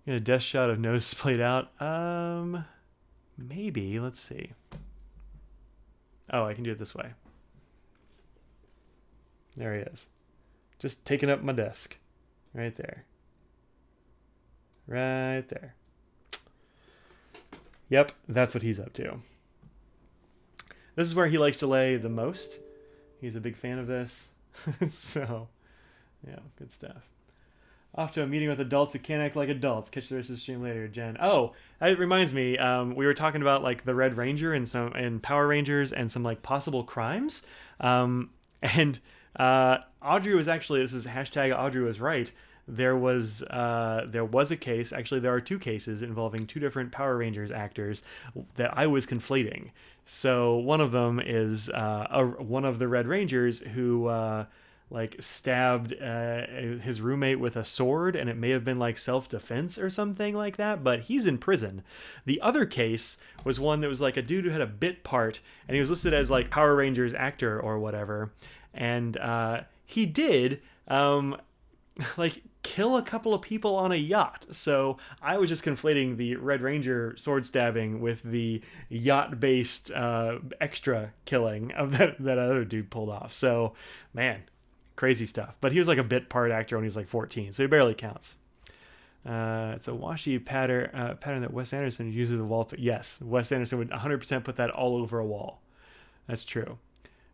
Get a desk shot of nose splayed out. Maybe. Let's see. Oh, I can do it this way. There he is. Just taking up my desk. Right there. Right there. Yep, that's what he's up to. This is where he likes to lay the most. He's a big fan of this. So, yeah, good stuff. Off to a meeting with adults who can't act like adults. Catch the rest of the stream later, Jen. Oh, it reminds me. We were talking about like the Red Ranger and Power Rangers and some like possible crimes. And Audrey was actually, this is hashtag Audrey was right. There was a case. Actually, there are 2 cases involving 2 different Power Rangers actors that I was conflating. So one of them is one of the Red Rangers who like stabbed his roommate with a sword, and it may have been like self-defense or something like that, but he's in prison. The other case was one that was like a dude who had a bit part, and he was listed as like Power Rangers actor or whatever, and he did like kill a couple of people on a yacht. So I was just conflating the Red Ranger sword stabbing with the yacht-based extra killing of that other dude pulled off. So, man, crazy stuff. But he was like a bit part actor when he was like 14, so he barely counts. It's a washi pattern that Wes Anderson uses the wall. Yes, Wes Anderson would 100% put that all over a wall. That's true.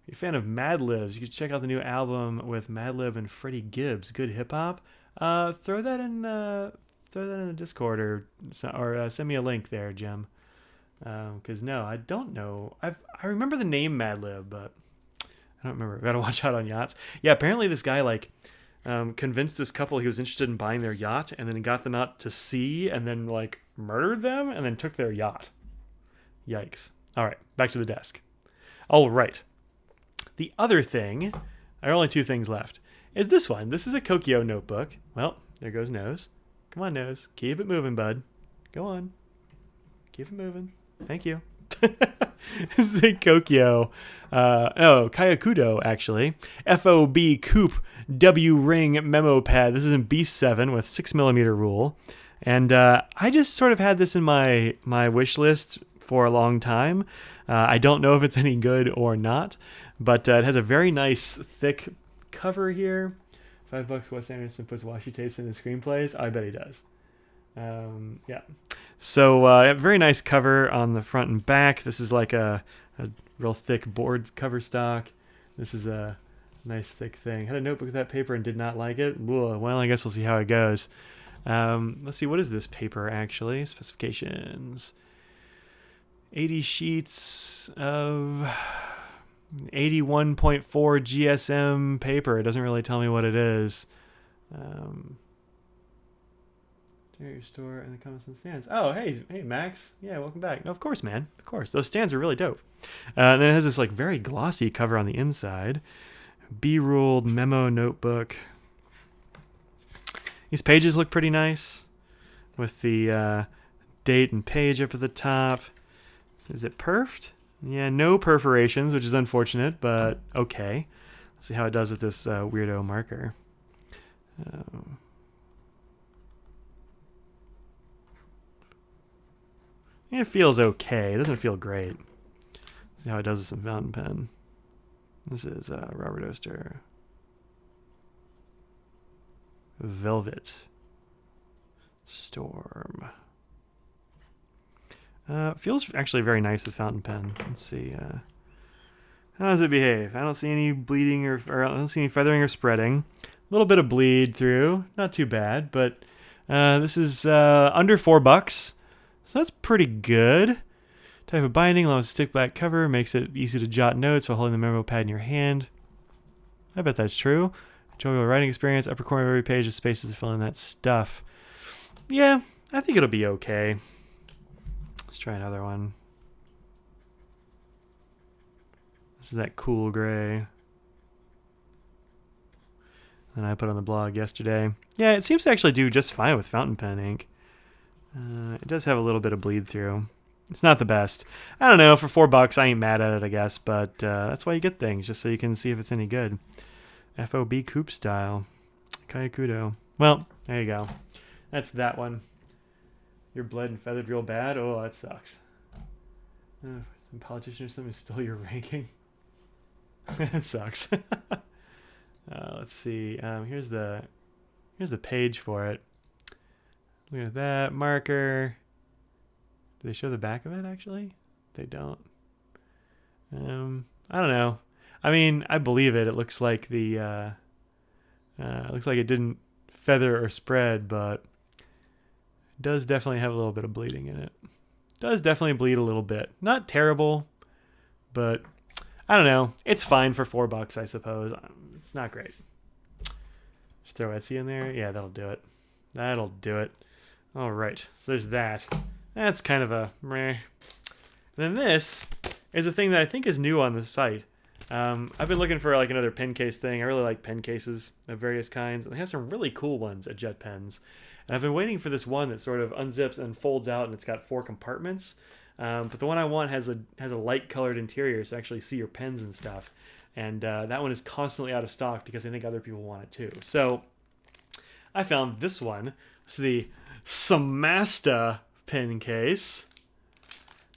If you're a fan of Mad Libs, you can check out the new album with Madlib and Freddie Gibbs. Good hip hop. Throw that in the Discord or send me a link there, Jim. Because no, I don't know. I remember the name Madlib, but I don't remember. Gotta watch out on yachts. Yeah, apparently this guy like convinced this couple he was interested in buying their yacht, and then got them out to sea, and then like murdered them, and then took their yacht. Yikes! All right, back to the desk. All right. The other thing, there are only 2 things left, is this one. This is a Kokio notebook. Well, there goes Nose. Come on, Nose. Keep it moving, bud. Go on. Keep it moving. Thank you. This is a Kokio. Kyakudo, actually. FOB Coupe W Ring memo pad. This is in B7 with 6mm rule. And I just sort of had this in my wish list for a long time. I don't know if it's any good or not, but it has a very nice thick cover here. $5 Wes Anderson puts washi tapes in his screenplays. I bet he does. Yeah. So very nice cover on the front and back. This is like a real thick board cover stock. This is a nice thick thing. Had a notebook with that paper and did not like it. Well, I guess we'll see how it goes. Let's see. What is this paper actually? Specifications. 80 sheets of 81.4 GSM paper. It doesn't really tell me what it is. Your store and the comments and stands. Oh, hey, Max. Yeah, welcome back. No, of course, man. Of course. Those stands are really dope. And then it has this like very glossy cover on the inside. B-ruled memo notebook. These pages look pretty nice with the date and page up at the top. Is it perfed? Yeah, no perforations, which is unfortunate, but okay. Let's see how it does with this weirdo marker. It feels okay. It doesn't feel great. Let's see how it does with some fountain pen. This is Robert Oster. Velvet Storm. Feels actually very nice with fountain pen. Let's see. How does it behave? I don't see any bleeding or I don't see any feathering or spreading. A little bit of bleed through. Not too bad, but this is under $4. So that's pretty good. Type of binding allows a stick back cover, makes it easy to jot notes while holding the memo pad in your hand. I bet that's true. Enjoyable writing experience. Upper corner of every page is spaces to fill in that stuff. Yeah, I think it'll be okay. Let's try another one. This is that cool gray. that I put on the blog yesterday. Yeah, it seems to actually do just fine with fountain pen ink. It does have a little bit of bleed through. It's not the best. I don't know, for $4 I ain't mad at it, I guess, but that's why you get things, just so you can see if it's any good. FOB Coupe style. Kayakudo. Well, there you go. That's that one. You're bled and feathered real bad? Oh, that sucks. Some politician or something stole your ranking. That sucks. Let's see. Here's the page for it. Look at that marker. Do they show the back of it? Actually, they don't. I don't know. I mean, I believe it. It looks like it looks like it didn't feather or spread, but it does definitely have a little bit of bleeding in it. Does definitely bleed a little bit. Not terrible, but I don't know. It's fine for $4, I suppose. It's not great. Just throw Etsy in there. Yeah, that'll do it. That'll do it. All right. So there's that. That's kind of a meh. Then this is a thing that I think is new on the site. I've been looking for like another pen case thing. I really like pen cases of various kinds, and they have some really cool ones at Jet Pens. And I've been waiting for this one that sort of unzips and folds out, and it's got 4 compartments. But the one I want has a light colored interior, so you actually see your pens and stuff. And that one is constantly out of stock because I think other people want it too. So I found this one. It's the Samasta pen case.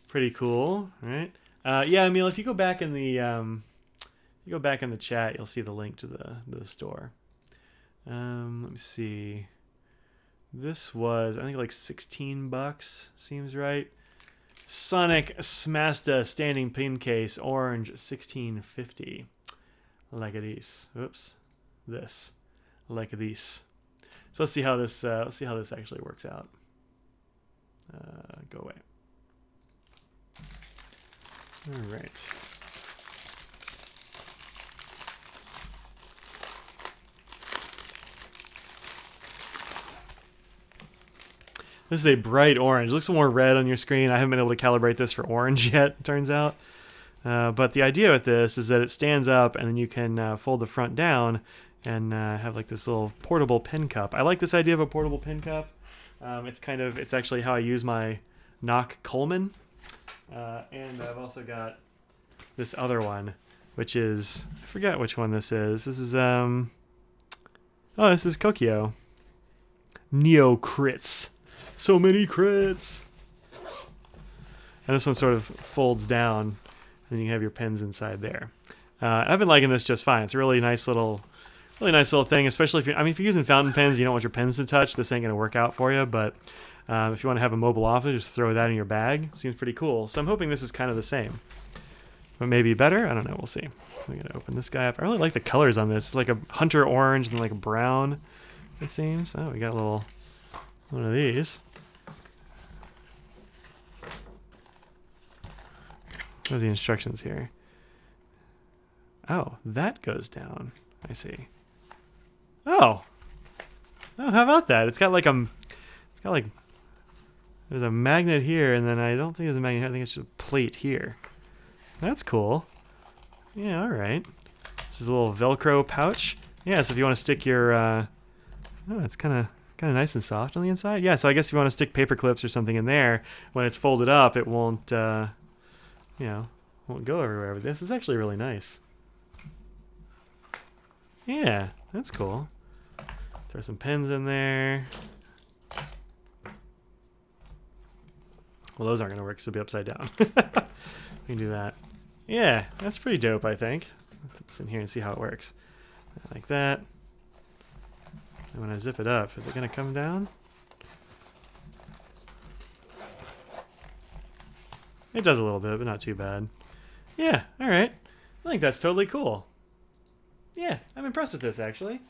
Pretty cool, right? Yeah, Emil, if you go back in the chat, you'll see the link to the store. Let me see. This was, I think, like $16. Seems right. Sonic Smasta standing pin case, orange, $16.50. Like this. Oops. This. Like this. So let's see how this actually works out. Go away. All right. This is a bright orange. It looks more red on your screen. I haven't been able to calibrate this for orange yet, it turns out. But the idea with this is that it stands up and then you can fold the front down and have like this little portable pen cup. I like this idea of a portable pen cup. It's actually how I use my Nock Coleman. And I've also got this other one, which is, I forget which one this is. This is, this is Kokio. Neo Crits. So many crits. And this one sort of folds down, and you can have your pens inside there. I've been liking this just fine. It's a really nice little thing, especially if you're using fountain pens, you don't want your pens to touch. This ain't gonna work out for you. But if you want to have a mobile office, just throw that in your bag. Seems pretty cool. So I'm hoping this is kind of the same, but maybe better. I don't know. We'll see. I'm gonna open this guy up. I really like the colors on this. It's like a hunter orange and like a brown. It seems. Oh, we got a little one of these. What are the instructions here? Oh, that goes down. I see. Oh, how about that? It's got like there's a magnet here, and then I don't think there's a magnet here. I think it's just a plate here. That's cool. Yeah, all right. This is a little Velcro pouch. Yeah, so if you want to stick your, it's kind of nice and soft on the inside. Yeah, so I guess if you want to stick paper clips or something in there, when it's folded up, it won't go everywhere. But this is actually really nice. Yeah, that's cool. Throw some pens in there. Well, those aren't going to work, so they'll be upside down. We can do that. Yeah, that's pretty dope, I think. Put this in here and see how it works. Like that. And when I zip it up, is it going to come down? It does a little bit, but not too bad. Yeah, all right. I think that's totally cool. Yeah, I'm impressed with this, actually.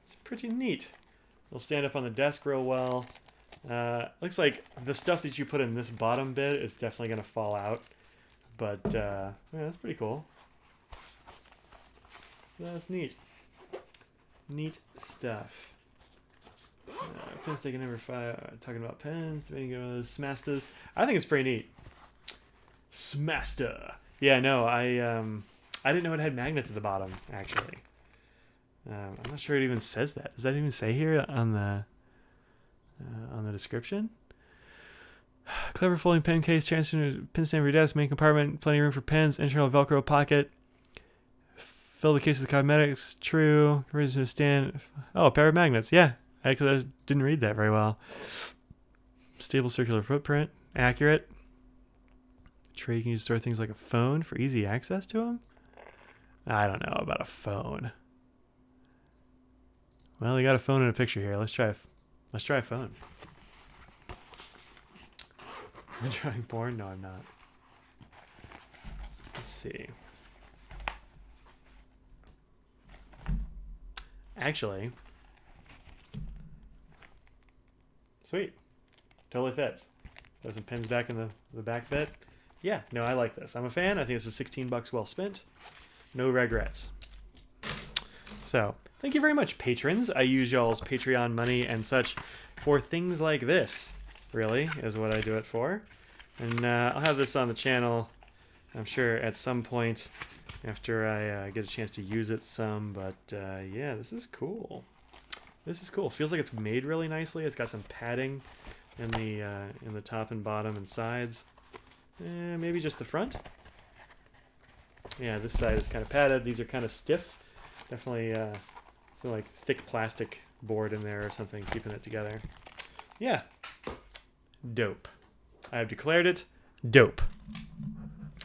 It's pretty neat. It'll stand up on the desk real well. Looks like the stuff that you put in this bottom bit is definitely going to fall out. But, yeah, that's pretty cool. So that's neat. Neat stuff. Pens taken number 5. Talking about pens. Smastas. I think it's pretty neat. Smasta. Yeah, no, I didn't know it had magnets at the bottom, actually. I'm not sure it even says that. Does that even say here on the description? Clever folding pen case, transfer pen stand for your desk, main compartment, plenty of room for pens, internal Velcro pocket. Fill the case with cosmetics. True. Reason to stand. Oh, a pair of magnets. Yeah, I didn't read that very well. Stable circular footprint. Accurate. Tray you can use to store things like a phone for easy access to them. I don't know about a phone. Well, they got a phone in a picture here. Let's try a phone. Am I trying porn? No, I'm not. Let's see. Actually, sweet. Totally fits. Throw some pins back in the back bit. Yeah, no, I like this. I'm a fan. I think this is $16 well spent. No regrets. So, thank you very much, patrons. I use y'all's Patreon money and such for things like this, really, is what I do it for. And I'll have this on the channel, I'm sure, at some point after I get a chance to use it some. But, yeah, this is cool. This is cool. Feels like it's made really nicely. It's got some padding in the top and bottom and sides. Maybe just the front. Yeah, this side is kind of padded. These are kind of stiff. Definitely some like thick plastic board in there or something keeping it together. Yeah. Dope. I have declared it dope.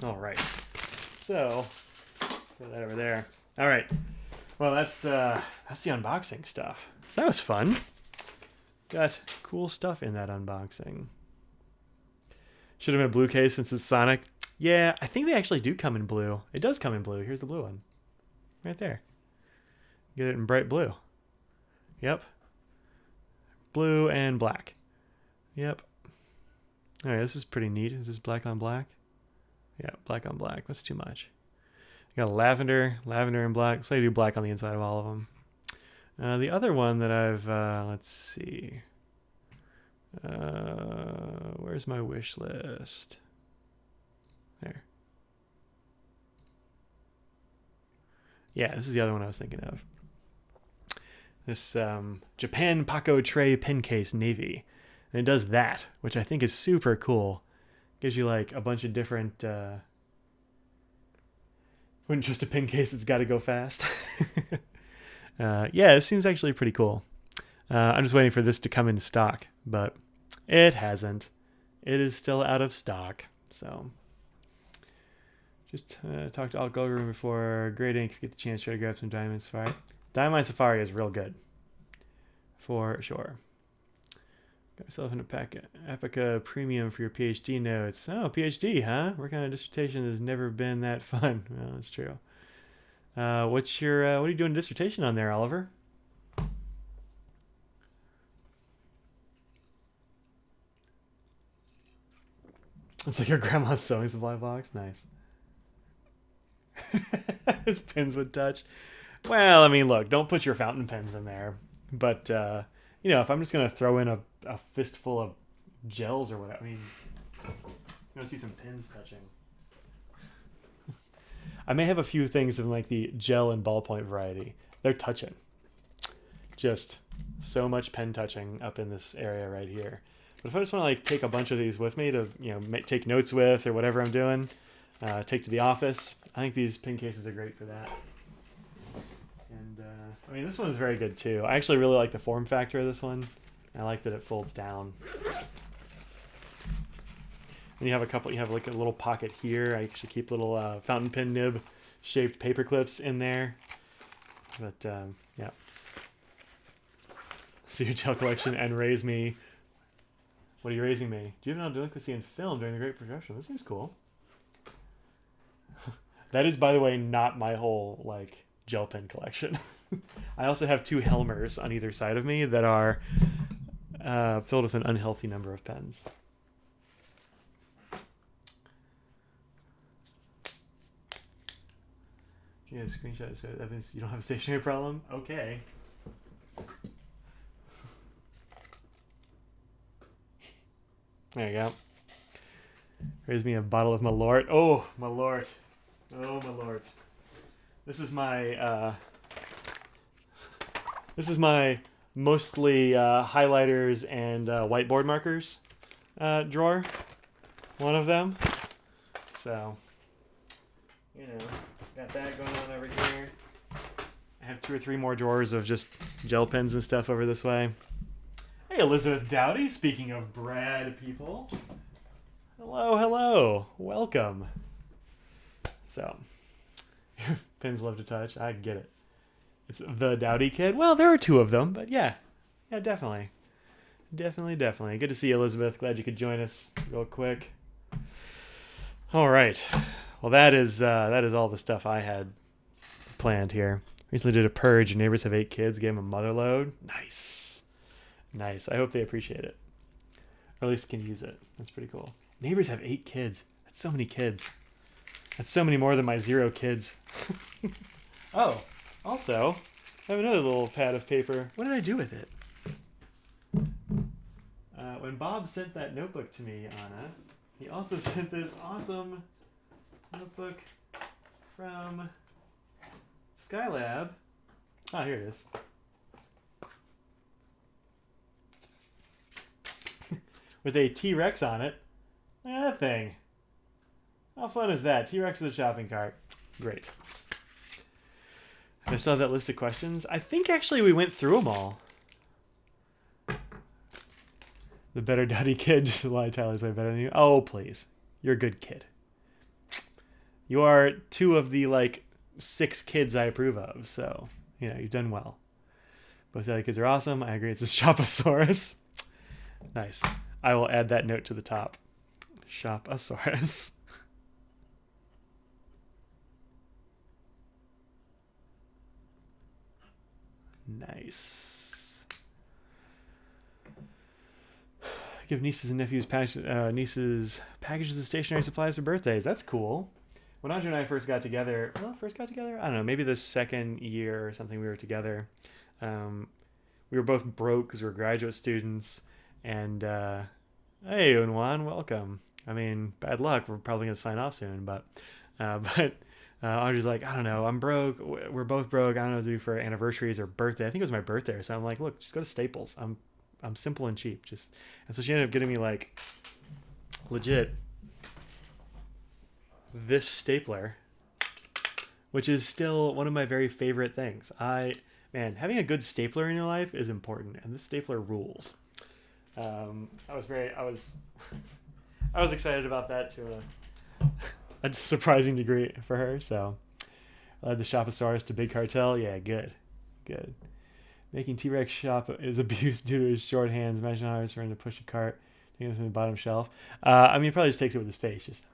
All right. So, put that over there. All right. Well, that's the unboxing stuff. That was fun. Got cool stuff in that unboxing. Should have been a blue case since it's Sonic. Yeah, I think they actually do come in blue. It does come in blue. Here's the blue one. Right there. Get it in bright blue. Yep. Blue and black. Yep. Alright, this is pretty neat. Is this black on black? Yeah, black on black. That's too much. You got lavender and black. So I do black on the inside of all of them. The other one that I've, let's see. Where's my wish list? There. Yeah, this is the other one I was thinking of. This Japan Paco Tray pen case navy. And it does that, which I think is super cool. Gives you like a bunch of different... wouldn't just a pen case that's got to go fast. Yeah, it seems actually pretty cool. I'm just waiting for this to come into stock, but it hasn't. It is still out of stock, so... Just talked to Alt Room before. Great ink. Get the chance to try to grab some Diamond Safari. Diamond Safari is real good. For sure. Got myself an Epica Premium for your PhD notes. Oh, PhD, huh? Working on a dissertation has never been that fun. Well, that's true. What are you doing a dissertation on there, Oliver? It's like your grandma's sewing supply box. Nice. His pins would touch. Well, I mean, look, don't put your fountain pens in there. But, you know, if I'm just going to throw in a fistful of gels or whatever, I mean, I'm going to see some pins touching. I may have a few things in like the gel and ballpoint variety. They're touching. Just so much pen touching up in this area right here. But if I just want to like take a bunch of these with me to, you know, take notes with or whatever I'm doing, take to the office, I think these pen cases are great for that. And I mean, this one is very good too. I actually really like the form factor of this one. I like that it folds down. And you have like a little pocket here. I actually keep little fountain pen nib shaped paper clips in there. But yeah. See your gel collection and raise me. What are you raising me? Juvenile delinquency in film during the Great Depression. This seems cool. That is, by the way, not my whole like gel pen collection. I also have 2 Helmers on either side of me that are filled with an unhealthy number of pens. Yeah, screenshot so evidence you don't have a stationery problem. Okay. There you go. Here's me a bottle of Malort. Oh, Malort. Oh, Malort. This is my This is my mostly highlighters and whiteboard markers drawer. One of them. So, got that going on over here. I have 2 or 3 more drawers of just gel pens and stuff over this way. Hey, Elizabeth Dowdy, speaking of Brad people. Hello, hello. Welcome. So, pens love to touch. I get it. It's the Dowdy kid. Well, there are 2 of them, but yeah. Yeah, definitely. Definitely. Good to see you, Elizabeth. Glad you could join us real quick. All right. Well, that is all the stuff I had planned here. Recently did a purge. Neighbors have 8 kids. Gave them a mother load. Nice. I hope they appreciate it. Or at least can use it. That's pretty cool. Neighbors have 8 kids. That's so many kids. That's so many more than my 0 kids. Oh, also, I have another little pad of paper. What did I do with it? When Bob sent that notebook to me, Anna, he also sent this awesome notebook from Skylab. Ah, here it is. With a T-Rex on it. That thing. How fun is that? T-Rex is a shopping cart. Great. I still have that list of questions. I think actually we went through them all. The better daddy kid, just a lie. Tyler's way better than you. Oh, please. You're a good kid. You are 2 of the 6 kids I approve of, so you've done well. Both daddy kids are awesome. I agree. It's a Shoposaurus. Nice. I will add that note to the top. Shoposaurus. Nice. Give nieces and nephews nieces packages of stationery supplies for birthdays. That's cool. When Andrew and I first got together, I don't know, maybe the second year or something we were together. We were both broke because we were graduate students. And, hey, Unwan, welcome. I mean, bad luck. We're probably going to sign off soon. But Andrew's like, I don't know. I'm broke. We're both broke. I don't know what to do for anniversaries or birthday. I think it was my birthday. So I'm like, look, just go to Staples. I'm simple and cheap. And so she ended up getting me legit this stapler, which is still one of my very favorite things. Man, having a good stapler in your life is important, and this stapler rules. I was excited about that to a surprising degree for her. So I led the Shoposaurus to Big Cartel. Yeah, good. Making T-Rex shop is abuse due to his short hands. Imagine how hard it's for him to push a cart, taking it from the bottom shelf. He probably just takes it with his face, just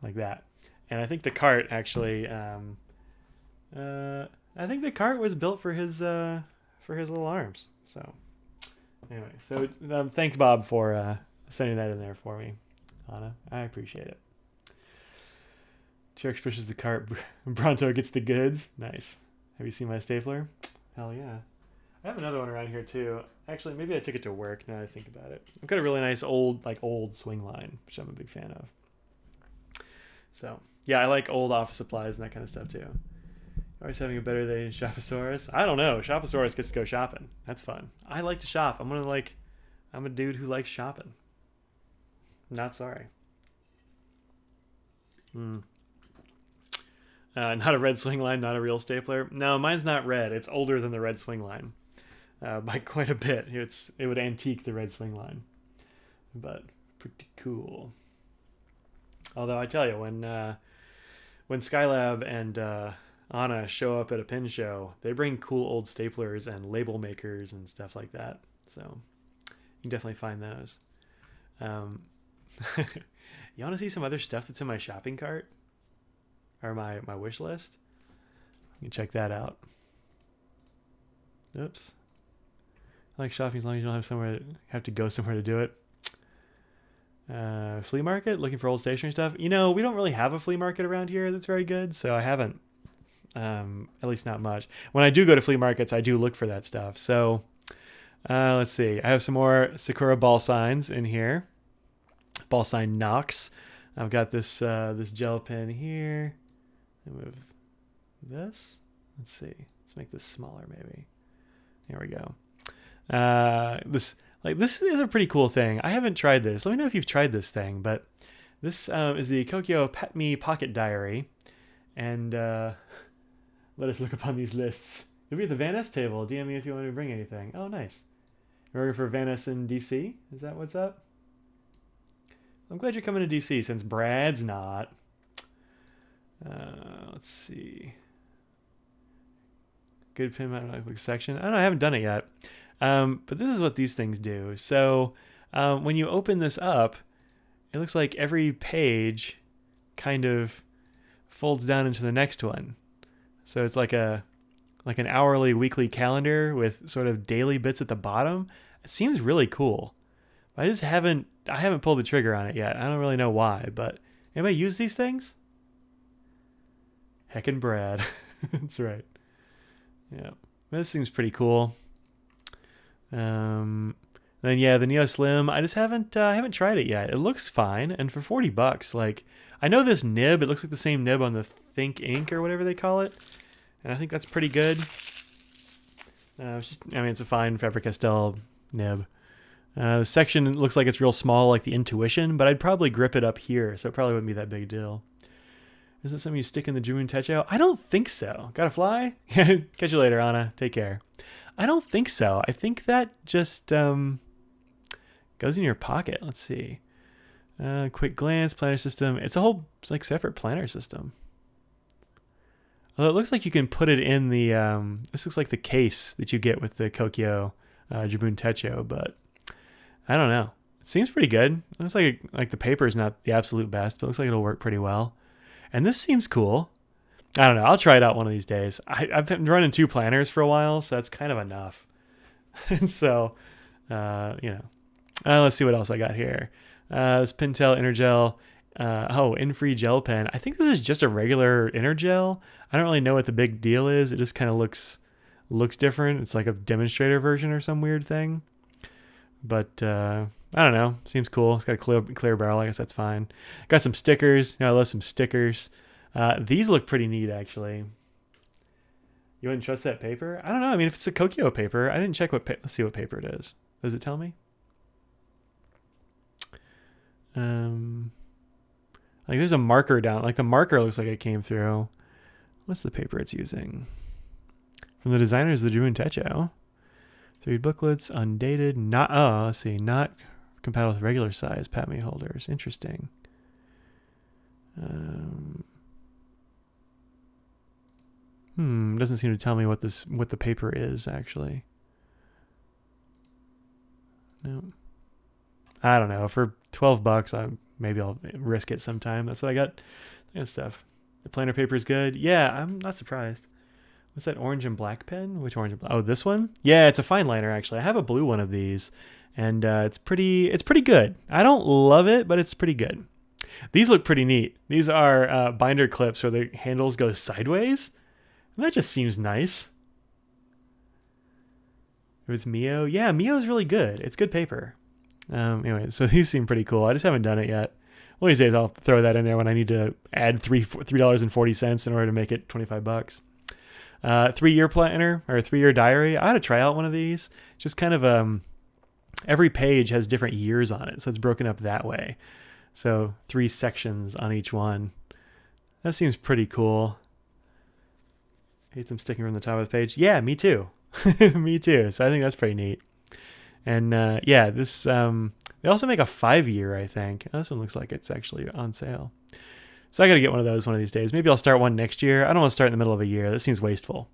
like that. And I think the cart actually, was built for his little arms. So anyway, thanks Bob for sending that in there for me, Anna. I appreciate it. T-Rex pushes the cart. Bronto gets the goods. Nice. Have you seen my stapler? Hell yeah. I have another one around here too. Actually, maybe I took it to work now that I think about it. I've got a really nice old swing line, which I'm a big fan of. So, yeah, I like old office supplies and that kind of stuff too. Always having a better day than Shoposaurus. I don't know. Shoposaurus gets to go shopping. That's fun. I like to shop. I'm a dude who likes shopping. Not sorry. Not a red swing line, not a real stapler. No, mine's not red. It's older than the red swing line. By quite a bit. It would antique the red swing line. But pretty cool. Although I tell you, when Skylab and Anna show up at a pin show, they bring cool old staplers and label makers and stuff like that. So you can definitely find those. You want to see some other stuff that's in my shopping cart? Or my wish list? You can check that out. Oops. I like shopping as long as you don't have to go somewhere to do it. Flea market, looking for old stationery stuff. We don't really have a flea market around here that's very good, so I haven't. At least not much. When I do go to flea markets, I do look for that stuff. So let's see. I have some more Sakura ball signs in here. Ball sign Knox. I've got this gel pen here. Move this. Let's see. Let's make this smaller maybe. Here we go. This is a pretty cool thing. I haven't tried this. Let me know if you've tried this thing. But this is the Kokyo Pet Me Pocket Diary, and let us look upon these lists. You'll be at the Van Ness table. DM me if you want to bring anything. Oh, nice. You're working for Van Ness in DC? Is that what's up? I'm glad you're coming to DC since Brad's not. Let's see. Good pin section. I don't know. I haven't done it yet. But this is what these things do. So when you open this up, it looks like every page kind of folds down into the next one. So it's like an hourly, weekly calendar with sort of daily bits at the bottom. It seems really cool. I haven't pulled the trigger on it yet. I don't really know why, but anybody use these things? Heckin' Brad. That's right. Yeah. This seems pretty cool. Then yeah, the Neo Slim. I haven't tried it yet. It looks fine, and for $40, like I know this nib. It looks like the same nib on the Think Ink or whatever they call it, and I think that's pretty good. It's a fine Faber-Castell nib. The section looks like it's real small, like the Intuition, but I'd probably grip it up here, so it probably wouldn't be that big a deal. Is it something you stick in the Jumun Techo? I don't think so. Gotta fly? Catch you later, Anna. Take care. I don't think so. I think that just goes in your pocket. Let's see. Quick glance, planner system. It's like separate planner system. Although it looks like you can put it in the, this looks like the case that you get with the Kokyo Jibun Techo, but I don't know. It seems pretty good. It looks like the paper is not the absolute best, but it looks like it'll work pretty well. And this seems cool. I don't know. I'll try it out one of these days. I've been running 2 planners for a while, so that's kind of enough. And so, let's see what else I got here. This Pentel Intergel. In-free gel pen. I think this is just a regular Intergel. I don't really know what the big deal is. It just kind of looks different. It's like a demonstrator version or some weird thing. But I don't know. Seems cool. It's got a clear barrel. I guess that's fine. Got some stickers. I love some stickers. These look pretty neat, actually. You wouldn't trust that paper? I don't know. I mean, if it's a Kokyo paper, I didn't check let's see what paper it is. Does it tell me? Like there's a marker down. Like the marker looks like it came through. What's the paper it's using? From the designers of the Jumun Techo. 3 booklets, undated, let's see, not compatible with regular size Pat Me holders. Interesting. Doesn't seem to tell me what the paper is actually. No. I don't know. For $12, maybe I'll risk it sometime. That's what I got. That stuff. The planner paper is good. Yeah, I'm not surprised. What's that orange and black pen? Which orange and black? Oh, this one? Yeah, it's a fine liner actually. I have a blue one of these, and it's pretty good. I don't love it, but it's pretty good. These look pretty neat. These are binder clips where the handles go sideways, and that just seems nice. If it's Mio, yeah, Mio is really good. It's good paper. Anyway, so these seem pretty cool. I just haven't done it yet. One of these days I'll throw that in there when I need to add $3.40 in order to make it $25. 3-year planner or 3-year diary. I ought to try out one of these. Just kind of every page has different years on it, so it's broken up that way. So 3 sections on each one. That seems pretty cool. Hate them sticking from the top of the page. Yeah, me too. Me too. So I think that's pretty neat. And this they also make a 5-year, I think. This one looks like it's actually on sale. So I got to get one of those one of these days. Maybe I'll start one next year. I don't want to start in the middle of a year. That seems wasteful.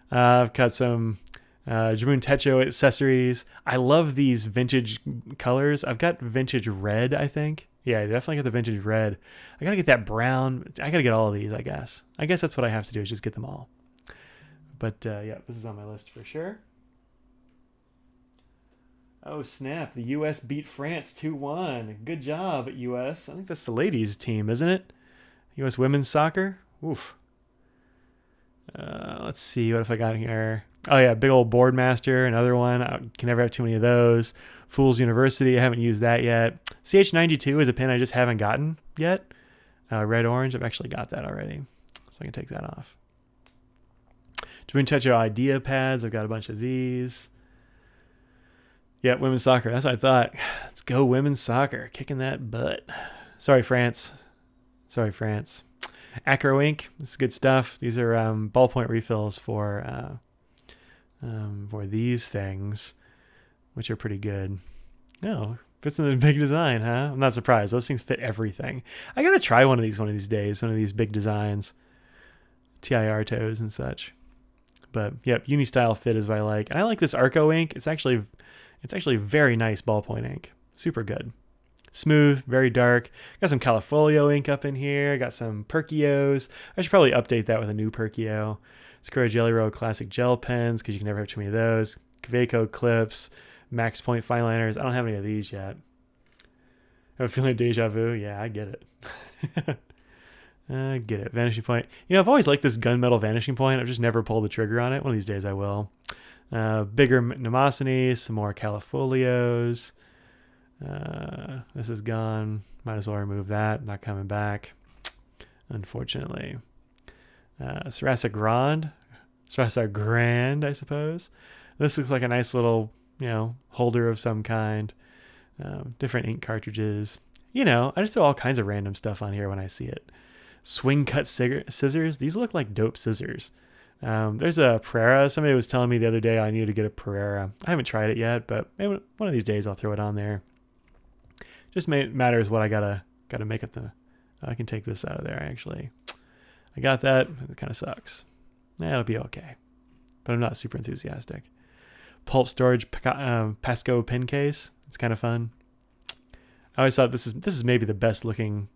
I've got some Jumun Techo accessories. I love these vintage colors. I've got vintage red, I think. Yeah, I definitely got the vintage red. I got to get that brown. I got to get all of these, I guess. I guess that's what I have to do is just get them all. But this is on my list for sure. Oh, snap. The U.S. beat France 2-1. Good job, U.S. I think that's the ladies' team, isn't it? U.S. women's soccer. Oof. Let's see. What if I got here? Oh, yeah. Big old Boardmaster. Another one. I can never have too many of those. Fool's University. I haven't used that yet. CH92 is a pin I just haven't gotten yet. Red-orange. I've actually got that already. So I can take that off. Spoon Techo idea pads. I've got a bunch of these. Yeah, women's soccer. That's what I thought. Let's go women's soccer. Kicking that butt. Sorry, France. Acro ink. This is good stuff. These are ballpoint refills for these things, which are pretty good. Oh, fits in the big design, huh? I'm not surprised. Those things fit everything. I gotta try one of these days. One of these big designs. TIR toes and such. But yep, uni-style fit is what I like. And I like this Arco ink. It's actually very nice ballpoint ink. Super good. Smooth, very dark. Got some Califolio ink up in here. Got some Perkios. I should probably update that with a new Perkio. Sakura Jelly Roll Classic Gel Pens, because you can never have too many of those. Kaweco clips. Max Point fine liners. I don't have any of these yet. I have a feeling of deja vu. Yeah, I get it. I get it. Vanishing Point. I've always liked this gunmetal Vanishing Point. I've just never pulled the trigger on it. One of these days I will. Bigger Mnemosiny. Some more Califolios. This is gone. Might as well remove that. Not coming back, unfortunately. Sarasa Grand, I suppose. This looks like a nice little, holder of some kind. Different ink cartridges. I just do all kinds of random stuff on here when I see it. Swing cut scissors. These look like dope scissors. There's a Pereira. Somebody was telling me the other day I need to get a Pereira. I haven't tried it yet, but maybe one of these days I'll throw it on there. Just matters what I gotta make up the. I can take this out of there. Actually, I got that. It kind of sucks. It'll be okay, but I'm not super enthusiastic. Pulp storage Pasco pen case. It's kind of fun. I always thought this is maybe the best looking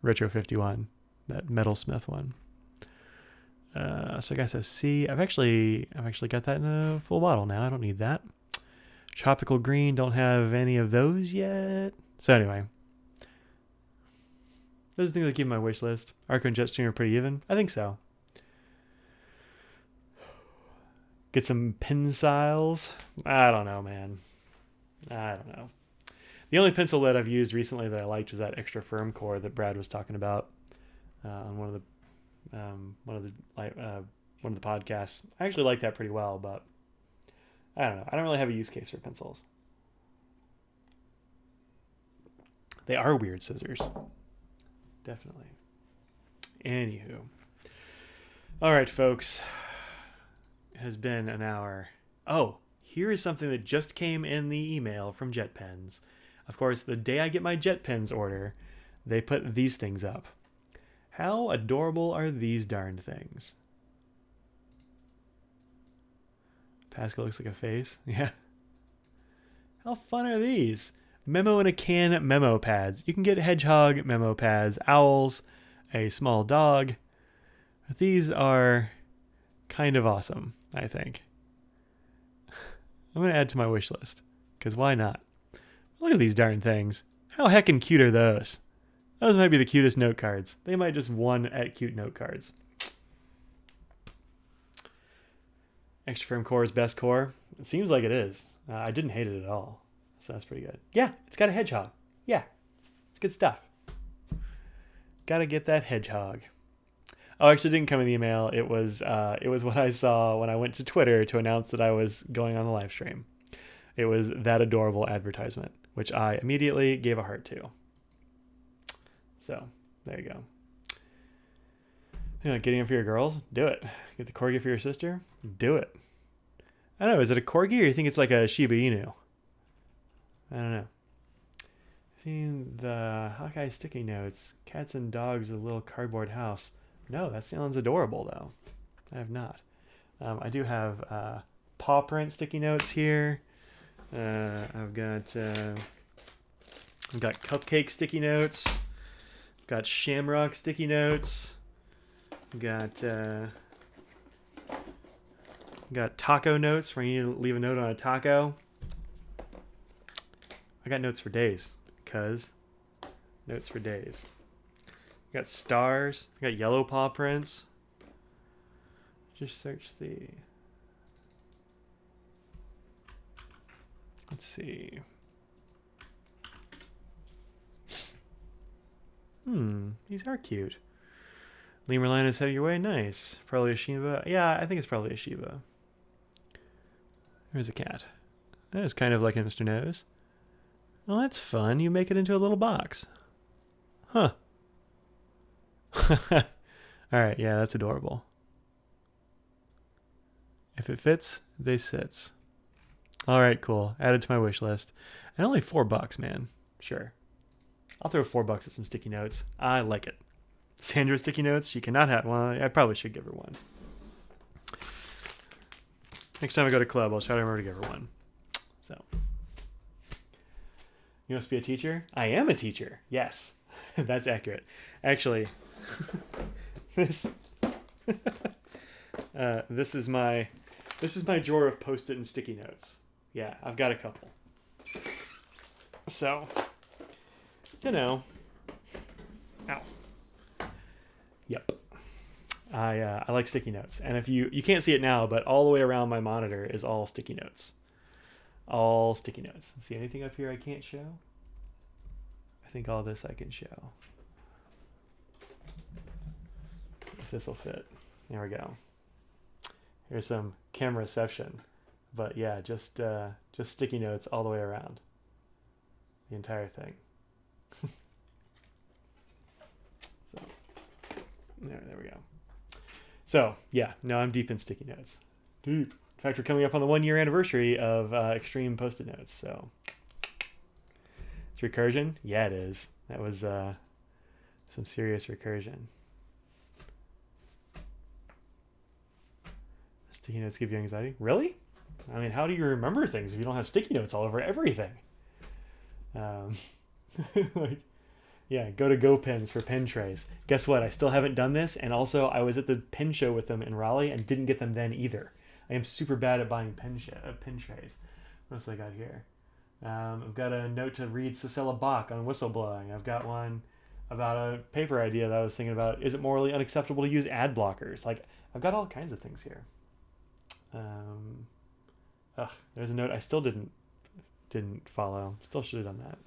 Retro 51, that Metalsmith one. So I guess a C. I've actually got that in a full bottle now. I don't need that. Tropical green. Don't have any of those yet. So anyway, those are things I keep on my wish list. Arco and Jetstream are pretty even. I think so. Get some pencils. I don't know, man. I don't know. The only pencil that I've used recently that I liked was that extra firm core that Brad was talking about on one of the podcasts. I actually like that pretty well, but I don't know. I don't really have a use case for pencils. They are weird scissors. Definitely. Anywho. All right, folks. It has been an hour. Oh, here is something that just came in the email from JetPens. Of course, the day I get my JetPens order, they put these things up. How adorable are these darned things? Pascal looks like a face. Yeah. How fun are these? Memo in a can memo pads. You can get hedgehog memo pads, owls, a small dog. These are kind of awesome, I think. I'm going to add to my wish list, because why not? Look at these darn things. How heckin' cute are those? Those might be the cutest note cards. They might just won at cute note cards. Extra firm core is best core. It seems like it is. I didn't hate it at all. So that's pretty good. Yeah, it's got a hedgehog. Yeah, it's good stuff. Gotta get that hedgehog. Oh, actually, it didn't come in the email. It was what I saw when I went to Twitter to announce that I was going on the live stream. It was that adorable advertisement, which I immediately gave a heart to. So, there you go. Getting them for your girls? Do it. Get the corgi for your sister? Do it. I don't know, is it a corgi or you think it's like a Shiba Inu? I don't know. Seeing the Hawkeye sticky notes, cats and dogs, a little cardboard house. No, that sounds adorable though. I have not. I do have paw print sticky notes here. I've got cupcake sticky notes. I've got shamrock sticky notes. Got taco notes where you need to leave a note on a taco. I got notes for days, cuz notes for days. Got stars. I got yellow paw prints. Just search the. Let's see. These are cute. Lemur line is heading your way. Nice. Probably a Shiba. Yeah, I think it's probably a Shiba. There's a cat. That is kind of like a Mr. Nose. Well, that's fun. You make it into a little box. Huh. All right. Yeah, that's adorable. If it fits, they sits. All right, cool. Added to my wish list. And only $4, man. Sure. I'll throw $4 at some sticky notes. I like it. Sandra sticky notes. She cannot have one. I probably should give her one. Next time I go to club, I'll try to remember to give her one. So, you must be a teacher? I am a teacher. Yes, that's accurate. Actually, this this is my drawer of Post-it and sticky notes. Yeah, I've got a couple. So, you know, ow. Yep. I like sticky notes, and if you can't see it now, but all the way around my monitor is all sticky notes. All sticky notes. See anything up here I can't show? I think all this I can show. If this will fit. There we go. Here's some camera reception, but yeah, just sticky notes all the way around the entire thing. So there we go. So, yeah, no, I'm deep in sticky notes. Deep. In fact, we're coming up on the 1-year anniversary of Extreme Post-it Notes, so. It's recursion? Yeah, it is. That was some serious recursion. Sticky notes give you anxiety? Really? I mean, how do you remember things if you don't have sticky notes all over everything? Like, yeah, go to GoPens for pen trays. Guess what? I still haven't done this, and also I was at the pen show with them in Raleigh and didn't get them then either. I am super bad at buying pen trays. What else I got here? I've got a note to read Cicella Bach on whistleblowing. I've got one about a paper idea that I was thinking about. Is it morally unacceptable to use ad blockers? Like, I've got all kinds of things here. There's a note I still didn't follow. Still should have done that.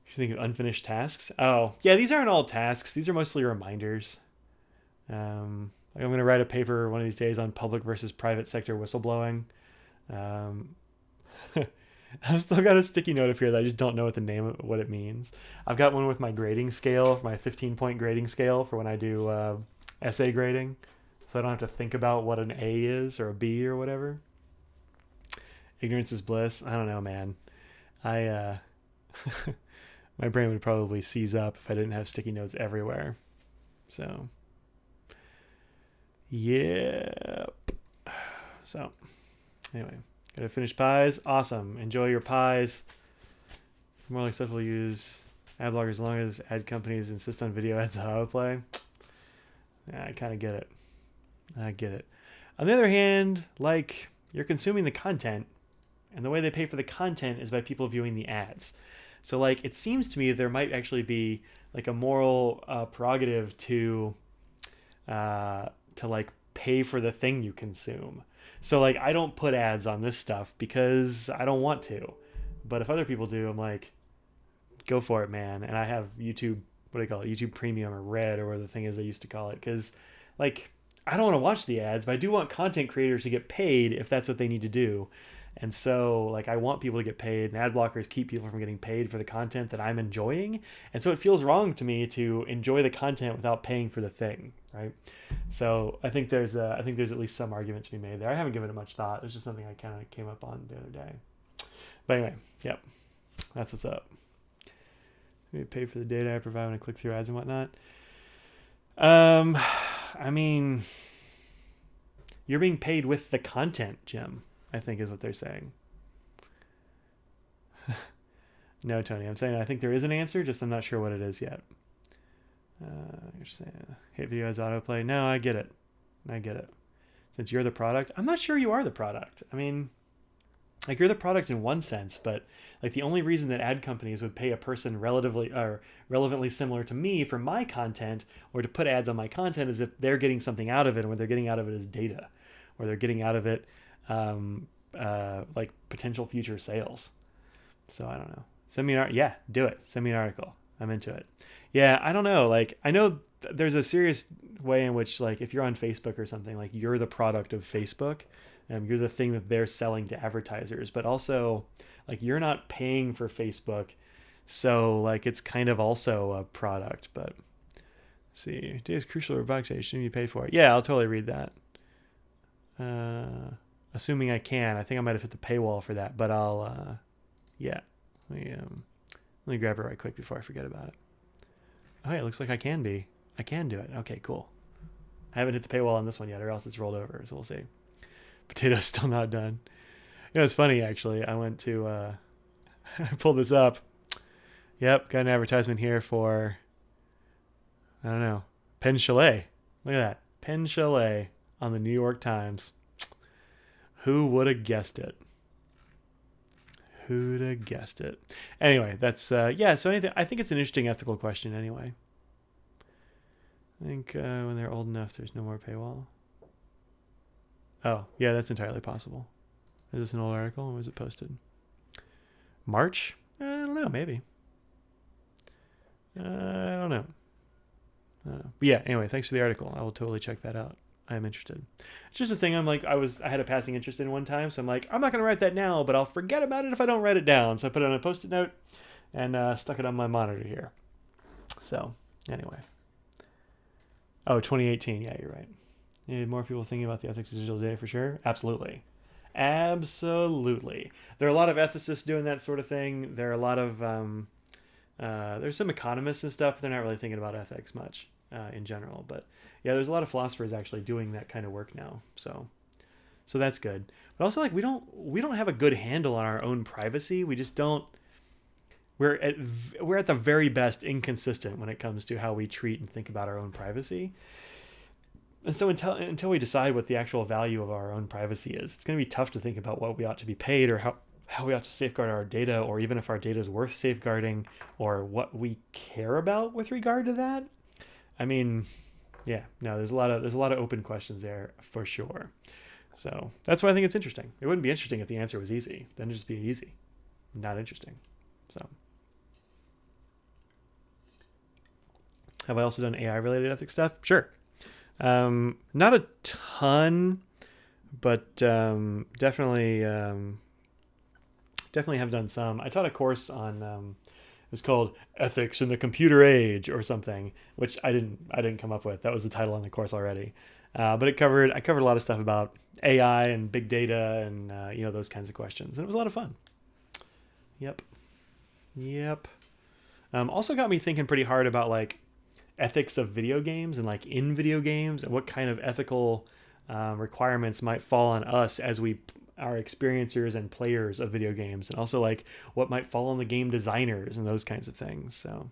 You think of unfinished tasks? Oh, yeah, these aren't all tasks. These are mostly reminders. Like I'm going to write a paper one of these days on public versus private sector whistleblowing. I've still got a sticky note up here that I just don't know what it means. I've got one with my grading scale, my 15-point grading scale for when I do essay grading. So I don't have to think about what an A is or a B or whatever. Ignorance is bliss. I don't know, man. My brain would probably seize up if I didn't have sticky notes everywhere. So, yep. So, anyway, gotta finish pies. Awesome. Enjoy your pies. More acceptable to use ad blockers as long as ad companies insist on video ads on autoplay. Yeah, I kind of get it. I get it. On the other hand, like, you're consuming the content, and the way they pay for the content is by people viewing the ads. So, like, it seems to me there might actually be like a moral prerogative to like pay for the thing you consume. So, like, I don't put ads on this stuff because I don't want to, but if other people do, I'm like, go for it, man. And I have YouTube, what do they call it? YouTube Premium or Red or whatever the thing is they used to call it, because, like, I don't want to watch the ads, but I do want content creators to get paid if that's what they need to do. And so, like, I want people to get paid, and ad blockers keep people from getting paid for the content that I'm enjoying. And so it feels wrong to me to enjoy the content without paying for the thing, right? So I think there's at least some argument to be made there. I haven't given it much thought. It's just something I kind of came up on the other day. But anyway, yep, that's what's up. Maybe pay for the data I provide when I click through ads and whatnot. I mean, you're being paid with the content, Jim, I think is what they're saying. No, Tony, I'm saying I think there is an answer, just I'm not sure what it is yet. You're saying hate video as autoplay. No, I get it. Since you're the product, I'm not sure you are the product. I mean, like, you're the product in one sense, but like the only reason that ad companies would pay a person relevantly similar to me for my content or to put ads on my content is if they're getting something out of it, and what they're getting out of it is data, or they're getting out of it like potential future sales. So I don't know. Send me an article. I'm into it. Yeah, I don't know. Like, I know there's a serious way in which, like, if you're on Facebook or something, like, you're the product of Facebook, you're the thing that they're selling to advertisers, but also, like, you're not paying for Facebook, so, like, it's kind of also a product. But let's see, data is crucial robotics. Shouldn't you pay for it? Yeah, I'll totally read that. Assuming I can. I think I might have hit the paywall for that, but I'll yeah. Let me grab it right quick before I forget about it. Oh, yeah, it looks like I can do it. Okay, cool. I haven't hit the paywall on this one yet, or else it's rolled over, so we'll see. Potato's still not done. You know, it's funny, actually. I went to I pulled this up. Yep, got an advertisement here for, I don't know, Pen Chalet. Look at that. Pen Chalet on the New York Times. Who would have guessed it? Who'd have guessed it? Anyway, that's, yeah, so anything, I think it's an interesting ethical question anyway. I think when they're old enough, there's no more paywall. Oh, yeah, that's entirely possible. Is this an old article? When was it posted? March? I don't know, maybe. I don't know. But yeah, anyway, thanks for the article. I will totally check that out. I am interested. It's just a thing I'm like, I had a passing interest in one time, so I'm like, I'm not going to write that now, but I'll forget about it if I don't write it down. So I put it on a Post-it note and stuck it on my monitor here. So, anyway. Oh, 2018. Yeah, you're right. Yeah, more people thinking about the ethics of digital data for sure. Absolutely. Absolutely. There are a lot of ethicists doing that sort of thing. There are a lot of, there's some economists and stuff, but they're not really thinking about ethics much in general. But yeah, there's a lot of philosophers actually doing that kind of work now. So that's good. But also, like, we don't have a good handle on our own privacy. We just don't. We're at the very best inconsistent when it comes to how we treat and think about our own privacy. And so until we decide what the actual value of our own privacy is, it's going to be tough to think about what we ought to be paid, or how we ought to safeguard our data, or even if our data is worth safeguarding, or what we care about with regard to that. I mean, yeah, no, there's a lot of open questions there for sure. So that's why I think it's interesting. It wouldn't be interesting if the answer was easy. Then it'd just be easy, not interesting. So have I also done AI related ethics stuff? Sure. Not a ton, but definitely have done some. I taught a course on it's called Ethics in the Computer Age or something, which I didn't come up with. That was the title on the course already. But I covered a lot of stuff about AI and big data and those kinds of questions, and it was a lot of fun. Yep. Also got me thinking pretty hard about, like, ethics of video games and, like, in video games, and what kind of ethical requirements might fall on us as we are experiencers and players of video games, and also, like, what might fall on the game designers and those kinds of things. So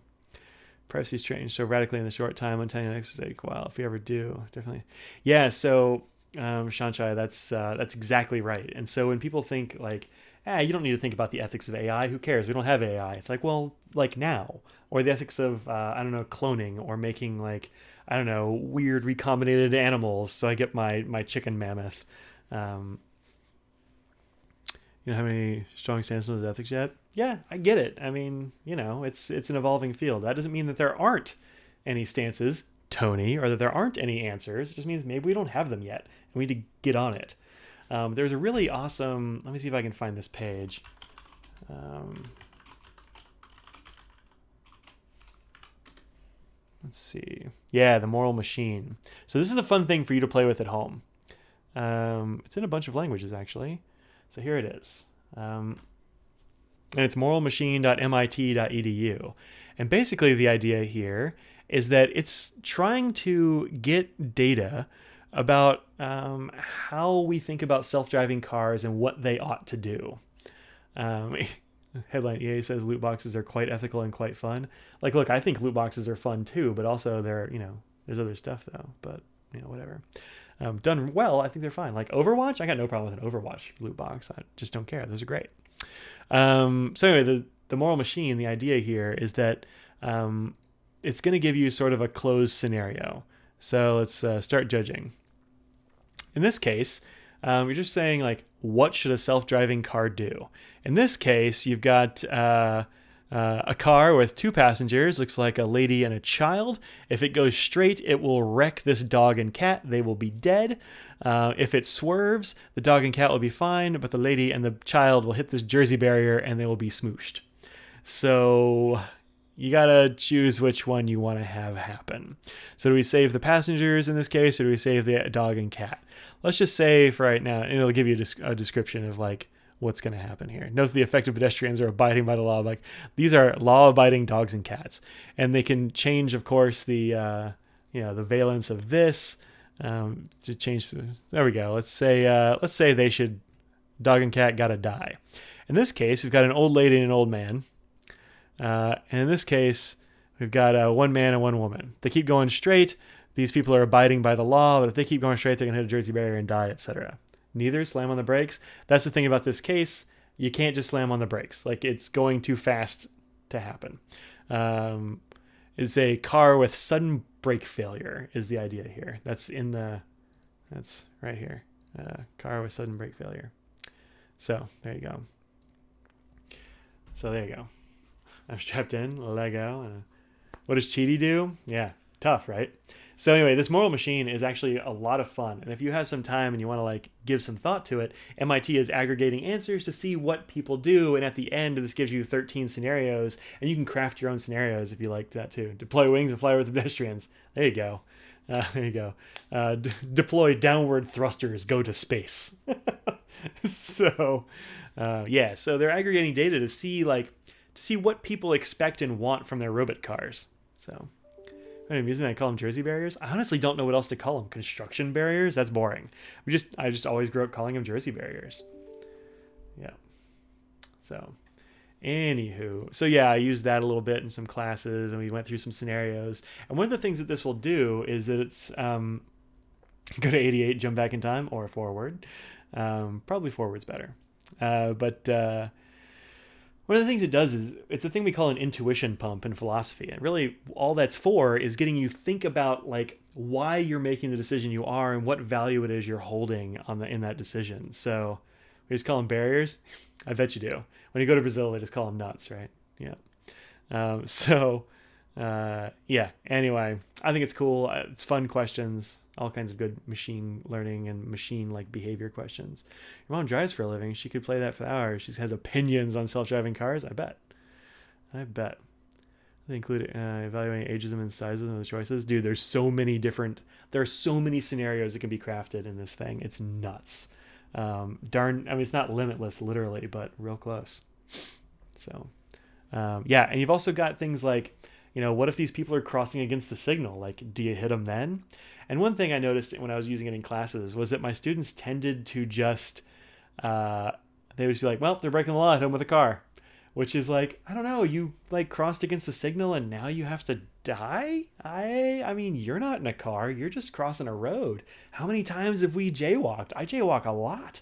privacy's changed so radically in the short time. I'm telling you, next week, wow, if you ever do, definitely. Yeah, so Shanchai, that's exactly right. And so when people think, like, you don't need to think about the ethics of AI, who cares? We don't have AI. It's like, well, like, now. Or the ethics of, cloning, or making, like, weird recombinated animals so I get my chicken mammoth. You know how many strong stances on ethics yet? Yeah, I get it. I mean, it's an evolving field. That doesn't mean that there aren't any stances, Tony, or that there aren't any answers. It just means maybe we don't have them yet, and we need to get on it. There's a really awesome, let me see if I can find this page. Let's see. Yeah, the moral machine. So this is a fun thing for you to play with at home. It's in a bunch of languages, actually. So here it is. And it's moralmachine.mit.edu. And basically the idea here is that it's trying to get data about how we think about self-driving cars and what they ought to do. Headline: EA says loot boxes are quite ethical and quite fun. Like, look, I think loot boxes are fun too, but also they're, there's other stuff though, but whatever. Done well, I think they're fine. Like Overwatch, I got no problem with an Overwatch loot box. I just don't care. Those are great. So anyway, the moral machine, the idea here is that it's going to give you sort of a closed scenario. So let's start judging. In this case, you're just saying, like, what should a self-driving car do? In this case, you've got A car with 2 passengers looks like a lady and a child. If it goes straight, it will wreck this dog and cat. They will be dead. If it swerves, the dog and cat will be fine, but the lady and the child will hit this Jersey barrier and they will be smooshed. So you gotta choose which one you want to have happen. So do we save the passengers in this case, or do we save the dog and cat? Let's just say for right now, and it'll give you a description of like what's going to happen here. Note the affected pedestrians are abiding by the law. Like these are law-abiding dogs and cats, and they can change, of course, the the valence of this to change. There we go. Let's say they should dog and cat gotta die. In this case, we've got an old lady and an old man. And in this case, we've got one man and one woman. They keep going straight. These people are abiding by the law, but if they keep going straight, they're going to hit a Jersey barrier and die, etc. Neither slam on the brakes. That's the thing about this case. You can't just slam on the brakes. Like, it's going too fast to happen. It's a car with sudden brake failure is the idea here. That's right here. Car with sudden brake failure. So there you go. I'm strapped in, Lego. What does Cheaty do? Yeah, tough, right? So anyway, this moral machine is actually a lot of fun. And if you have some time and you want to like give some thought to it, MIT is aggregating answers to see what people do. And at the end, this gives you 13 scenarios, and you can craft your own scenarios if you like that too. Deploy wings and fly with pedestrians. There you go. Deploy downward thrusters, go to space. So they're aggregating data to see what people expect and want from their robot cars. So I'm using that. I call them Jersey barriers. I honestly don't know what else to call them. Construction barriers? That's boring. I just always grew up calling them Jersey barriers. Yeah. So anywho, I used that a little bit in some classes, and we went through some scenarios. And one of the things that this will do is that it's go to 88, jump back in time, or forward. Probably forward's better. But one of the things it does is it's a thing we call an intuition pump in philosophy. And really all that's for is getting you think about like why you're making the decision you are and what value it is you're holding in that decision. So we just call them barriers. I bet you do. When you go to Brazil, they just call them nuts, right? Yeah. Anyway, I think it's cool. It's fun questions, all kinds of good machine learning and machine like behavior questions. Your mom drives for a living. She could play that for hours. She has opinions on self-driving cars. I bet. They include evaluating ageism and sizes of the choices. Dude, there are so many scenarios that can be crafted in this thing. It's nuts. It's not limitless literally, but real close. So, and you've also got things like, what if these people are crossing against the signal? Like, do you hit them then? And one thing I noticed when I was using it in classes was that my students tended to just, they would be like, well, they're breaking the law, hit them with a car. Which is like, I don't know, you like crossed against the signal and now you have to die? I mean, you're not in a car, you're just crossing a road. How many times have we jaywalked? I jaywalk a lot.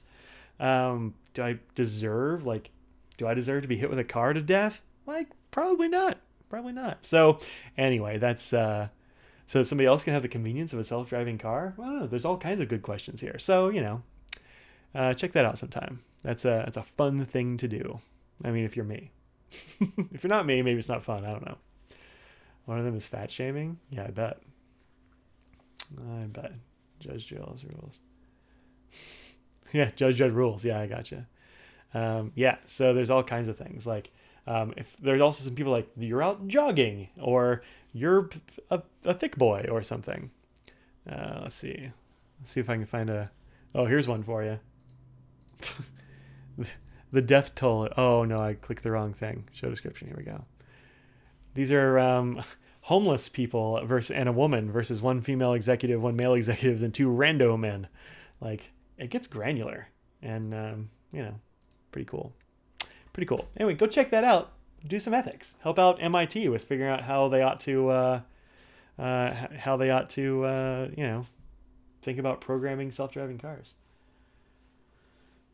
Do I deserve to be hit with a car to death? Like, probably not. So anyway, that's so somebody else can have the convenience of a self-driving car. Well, I don't know, there's all kinds of good questions here. So check that out sometime. That's a fun thing to do. I mean, if you're me. If you're not me, maybe it's not fun. I don't know. One of them is fat shaming. Yeah, I bet. Judge Drill's rules. Yeah, Judge rules. Yeah, I gotcha. So there's all kinds of things like. If there's also some people like you're out jogging or you're a thick boy or something. Let's see if I can find here's one for you. The death toll. Oh no, I clicked the wrong thing. Show description. Here we go. These are homeless people and a woman versus one female executive, one male executive, and 2 rando men. Like, it gets granular and pretty cool. Anyway, go check that out. Do some ethics. Help out MIT with figuring out how they ought to think about programming self-driving cars.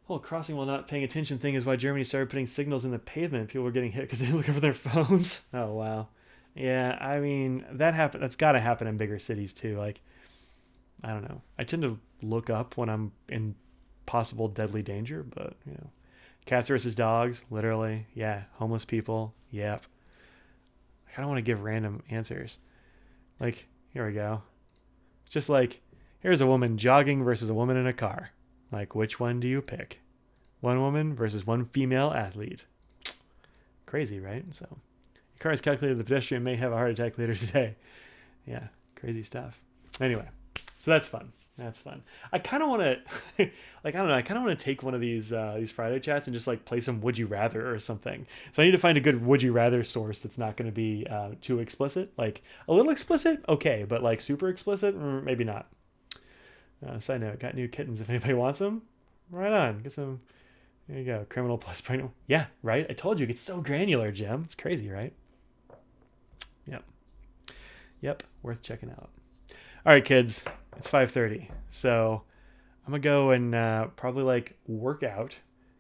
Whole crossing while not paying attention thing is why Germany started putting signals in the pavement. People were getting hit because they were looking for their phones. Oh wow. Yeah, I mean that's got to happen in bigger cities too. Like, I don't know. I tend to look up when I'm in possible deadly danger, but Cats versus dogs, literally. Yeah. Homeless people. Yep. I kind of want to give random answers. Like, here we go. Just like, here's a woman jogging versus a woman in a car. Like, which one do you pick? One woman versus one female athlete. Crazy, right? So, your car has calculated the pedestrian may have a heart attack later today. Yeah, crazy stuff. Anyway, so that's fun. That's fun. I kind of want to, like, I don't know. I kind of want to take one of these Friday chats and just like play some Would You Rather or something. So I need to find a good Would You Rather source that's not going to be too explicit. Like a little explicit, okay, but like super explicit, maybe not. Side note: got new kittens. If anybody wants them, right on. Get some. There you go. Criminal plus pregnant. Yeah, right. I told you it gets so granular, Jim. It's crazy, right? Yep. Yep. Worth checking out. All right, kids. It's 5:30, so I'm gonna go and probably like work out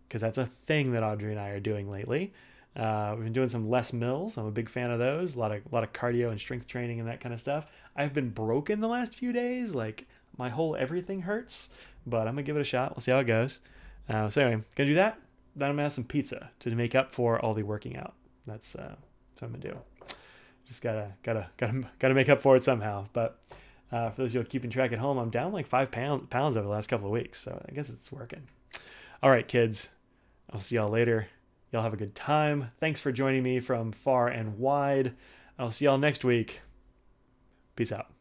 because that's a thing that Audrey and I are doing lately. We've been doing some Les Mills. I'm a big fan of those. A lot of cardio and strength training and that kind of stuff. I've been broken the last few days. Like my whole everything hurts, but I'm gonna give it a shot. We'll see how it goes. So anyway, gonna do that. Then I'm gonna have some pizza to make up for all the working out. That's what I'm gonna do. Just gotta make up for it somehow. But for those of you keeping track at home, I'm down like 5 pounds over the last couple of weeks. So I guess it's working. All right, kids. I'll see y'all later. Y'all have a good time. Thanks for joining me from far and wide. I'll see y'all next week. Peace out.